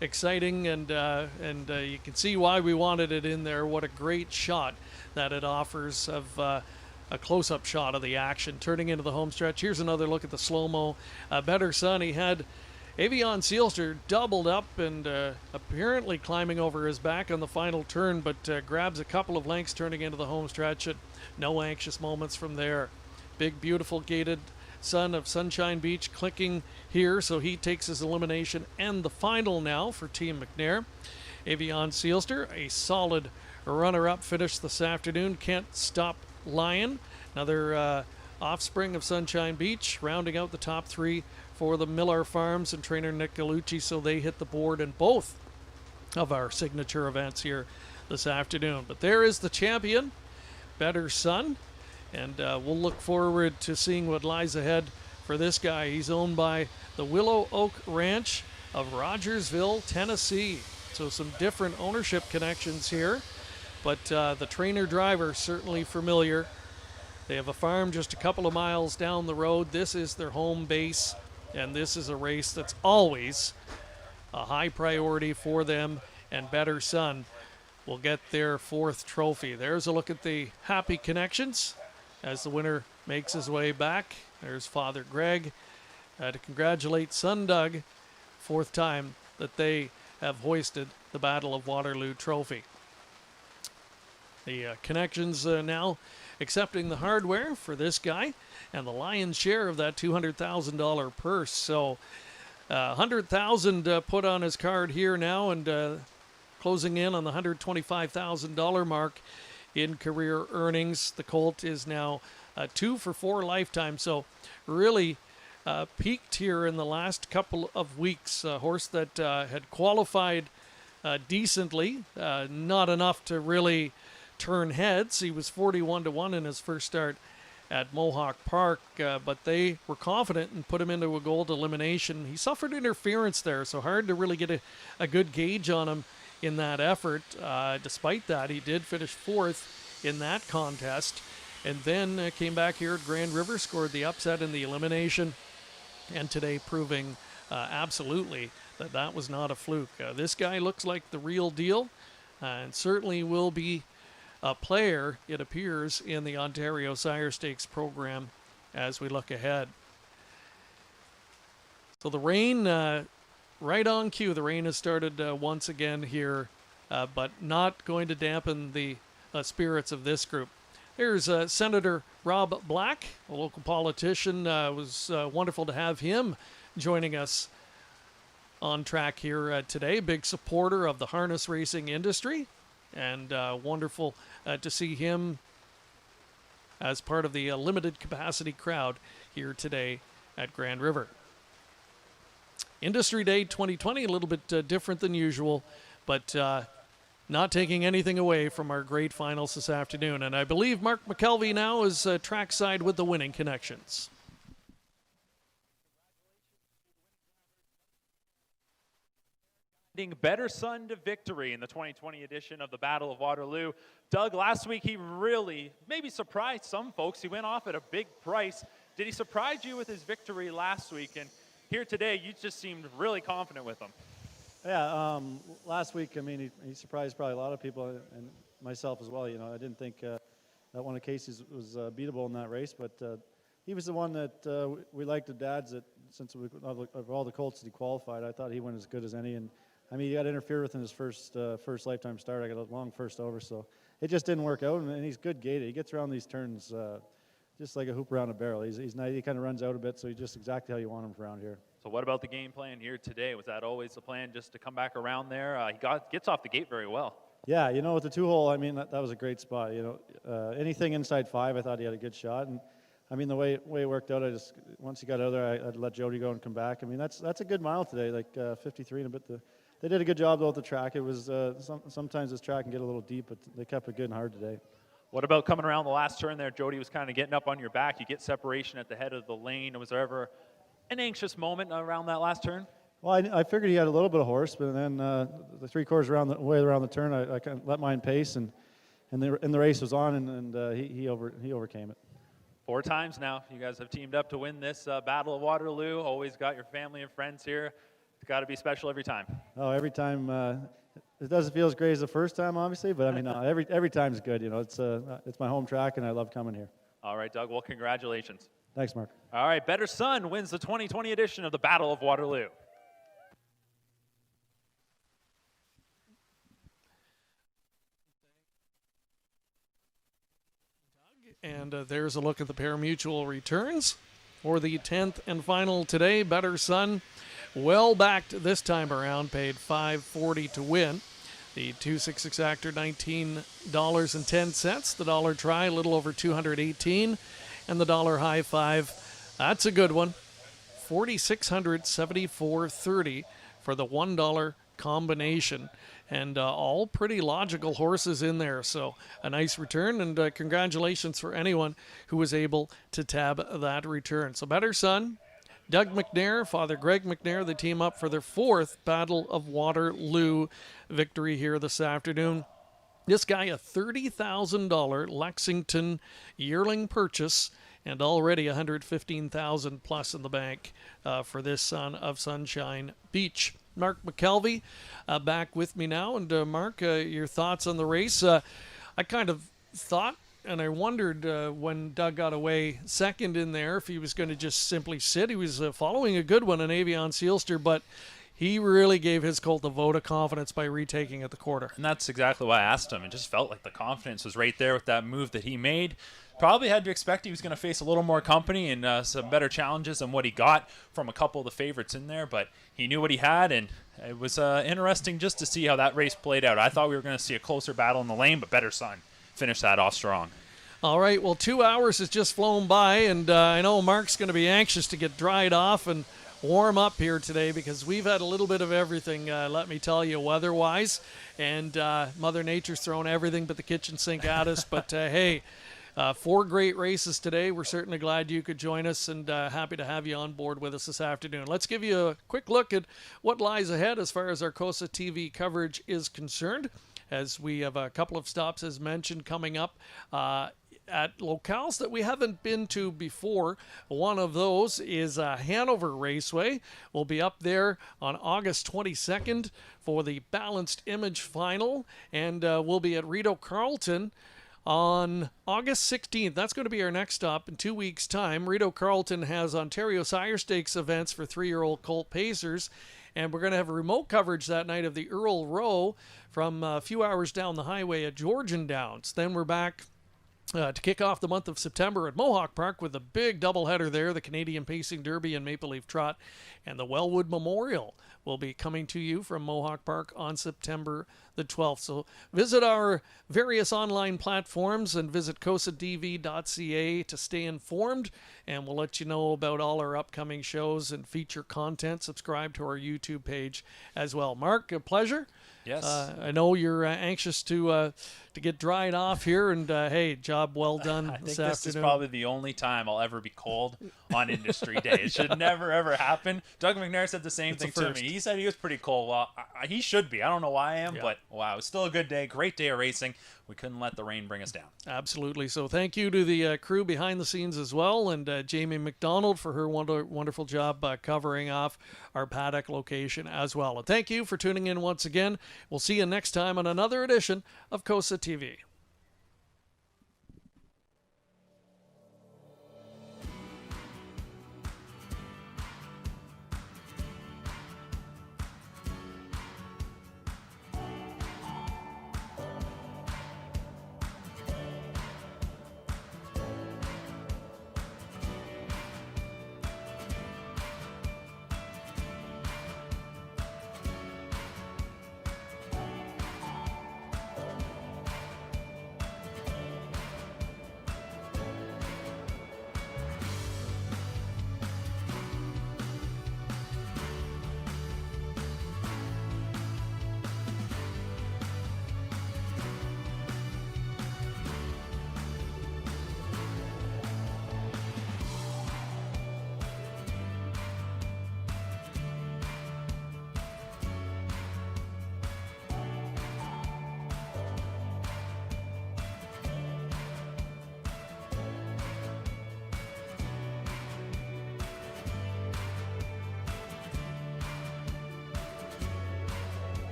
exciting, and you can see why we wanted it in there. What a great shot that it offers of a close-up shot of the action turning into the home stretch. Here's another look at the slow-mo. Better Sun, he had Avion Sealster doubled up and apparently climbing over his back on the final turn, but grabs a couple of lengths turning into the home stretch. And no anxious moments from there. Big, beautiful gated son of Sunshine Beach clicking here, so he takes his elimination and the final now for Team McNair. Avion Sealster, a solid runner-up finish this afternoon. Can't Stop Lying, another offspring of Sunshine Beach, rounding out the top 3 for the Miller Farms and trainer Nick Gallucci, so they hit the board in both of our signature events here this afternoon. But there is the champion, Better Sun, and we'll look forward to seeing what lies ahead for this guy. He's owned by the Willow Oak Ranch of Rogersville, Tennessee. So some different ownership connections here, but the trainer-driver certainly familiar. They have a farm just a couple of miles down the road. This is their home base, and this is a race that's always a high priority for them, and Better Sun will get their 4th trophy. There's a look at the happy connections as the winner makes his way back. There's Father Greg to congratulate son Doug, 4th time that they have hoisted the Battle of Waterloo trophy. The Connections now accepting the hardware for this guy and the lion's share of that $200,000 purse. So $100,000 put on his card here now, and closing in on the $125,000 mark in career earnings. The Colt is now 2 for 4 lifetime, so really peaked here in the last couple of weeks. A horse that had qualified decently, not enough to really turn heads. He was 41-1 in his first start at Mohawk Park, but they were confident and put him into a gold elimination. He suffered interference there, so hard to really get a good gauge on him in that effort. Despite that, he did finish 4th in that contest, and then came back here at Grand River, scored the upset in the elimination, and today proving absolutely that that was not a fluke. This guy looks like the real deal, and certainly will be a player, it appears, in the Ontario Sire Stakes program as we look ahead. So the rain, right on cue, the rain has started once again here, but not going to dampen the spirits of this group. There's Senator Rob Black, a local politician. It was wonderful to have him joining us on track here today. Big supporter of the harness racing industry, and wonderful to see him as part of the limited capacity crowd here today at Grand River. Industry Day 2020, a little bit different than usual, but not taking anything away from our great finals this afternoon. And I believe Mark McKelvey now is trackside with the winning Connections. Better Son to victory in the 2020 edition of the Battle of Waterloo. Doug, last week he really maybe surprised some folks. He went off at a big price. Did he surprise you with his victory last week? And here today, you just seemed really confident with him. Yeah, last week, I mean, he surprised probably a lot of people and myself as well. You know, I didn't think that one of Casey's was beatable in that race, but he was the one that we liked the dads that since of all the Colts that he qualified, I thought he went as good as any. And I mean, he got interfered with in his first lifetime start. I got a long first over, so it just didn't work out. And he's good gated. He gets around these turns just like a hoop around a barrel. He's nice. He kind of runs out a bit, so he's just exactly how you want him around here. So what about the game plan here today? Was that always the plan, just to come back around there? He gets off the gate very well. Yeah, you know, with the 2-hole, I mean, that was a great spot. You know, anything inside 5, I thought he had a good shot. And I mean, the way it worked out, once he got out of there, I'd let Jody go and come back. I mean, that's a good mile today, like 53 and a bit. They did a good job though at the track. It was sometimes this track can get a little deep, but they kept it good and hard today. What about coming around the last turn there? Jody was kind of getting up on your back. You get separation at the head of the lane. Was there ever an anxious moment around that last turn? Well, I figured he had a little bit of horse, but then the 3/4 way around the turn, I kind of let mine pace, and the race was on, and he overcame it. 4 times now, you guys have teamed up to win this Battle of Waterloo. Always got your family and friends here. It's got to be special every time. Oh, every time. It doesn't feel as great as the first time, obviously, but I mean, every time's good. You know, it's my home track, and I love coming here. All right, Doug. Well, congratulations. Thanks, Mark. All right, Better Son wins the 2020 edition of the Battle of Waterloo. And there's a look at the pari-mutuel returns for the 10th and final today. Better Son, well backed this time around, paid $5.40 to win. The 2/6 exactor, $19.10. The dollar try, a little over $218, and the dollar high five, that's a good one, $4,674.30 for the $1 combination. And all pretty logical horses in there. So a nice return, and congratulations for anyone who was able to tab that return. So Better Son, Doug McNair, Father Greg McNair, the team up for their 4th Battle of Waterloo victory here this afternoon. This guy, a $30,000 Lexington yearling purchase, and already $115,000 plus in the bank for this son of Sunshine Beach. Mark McKelvey back with me now. And Mark, your thoughts on the race? I kind of thought, and I wondered when Doug got away second in there, if he was going to just simply sit. He was following a good one, an Avion Sealster, but he really gave his colt a vote of confidence by retaking at the quarter. And that's exactly why I asked him. It just felt like the confidence was right there with that move that he made. Probably had to expect he was going to face a little more company and some better challenges than what he got from a couple of the favorites in there, but he knew what he had, and it was interesting just to see how that race played out. I thought we were going to see a closer battle in the lane, but Better Son finished that off strong. All right, well, 2 hours has just flown by, and I know Mark's going to be anxious to get dried off and warm up here today because we've had a little bit of everything, let me tell you, weather-wise, and Mother Nature's thrown everything but the kitchen sink at us, but hey, 4 great races today. We're certainly glad you could join us and happy to have you on board with us this afternoon. Let's give you a quick look at what lies ahead as far as our COSA-TV coverage is concerned, as we have a couple of stops, as mentioned, coming up at locales that we haven't been to before. One of those is Hanover Raceway. We'll be up there on August 22nd for the Balanced Image Final, and we'll be at Rideau Carleton on August 16th. That's going to be our next stop in 2 weeks' time. Rideau Carleton has Ontario Sire Stakes events for 3-year-old colt pacers, and we're going to have a remote coverage that night of the Earl Rowe from a few hours down the highway at Georgian Downs. Then we're back to kick off the month of September at Mohawk Park with a big doubleheader there, the Canadian Pacing Derby and Maple Leaf Trot, and the Wellwood Memorial will be coming to you from Mohawk Park on September the 12th. So visit our various online platforms and visit COSATV.ca to stay informed, and we'll let you know about all our upcoming shows and feature content. Subscribe to our YouTube page as well. Mark, a pleasure. Yes. I know you're anxious to get dried off here, and hey, job well done I think this this afternoon. is probably the only time I'll ever be cold on industry day. It should never, ever happen. Doug McNair said the same thing to me. He said he was pretty cold. Well, he should be. I don't know why I am, but wow, it was still a good day. Great day of racing. We couldn't let the rain bring us down. Absolutely. So thank you to the crew behind the scenes as well, and Jamie McDonald for her wonderful job covering off our paddock location as well. And thank you for tuning in once again. We'll see you next time on another edition of COSA TV.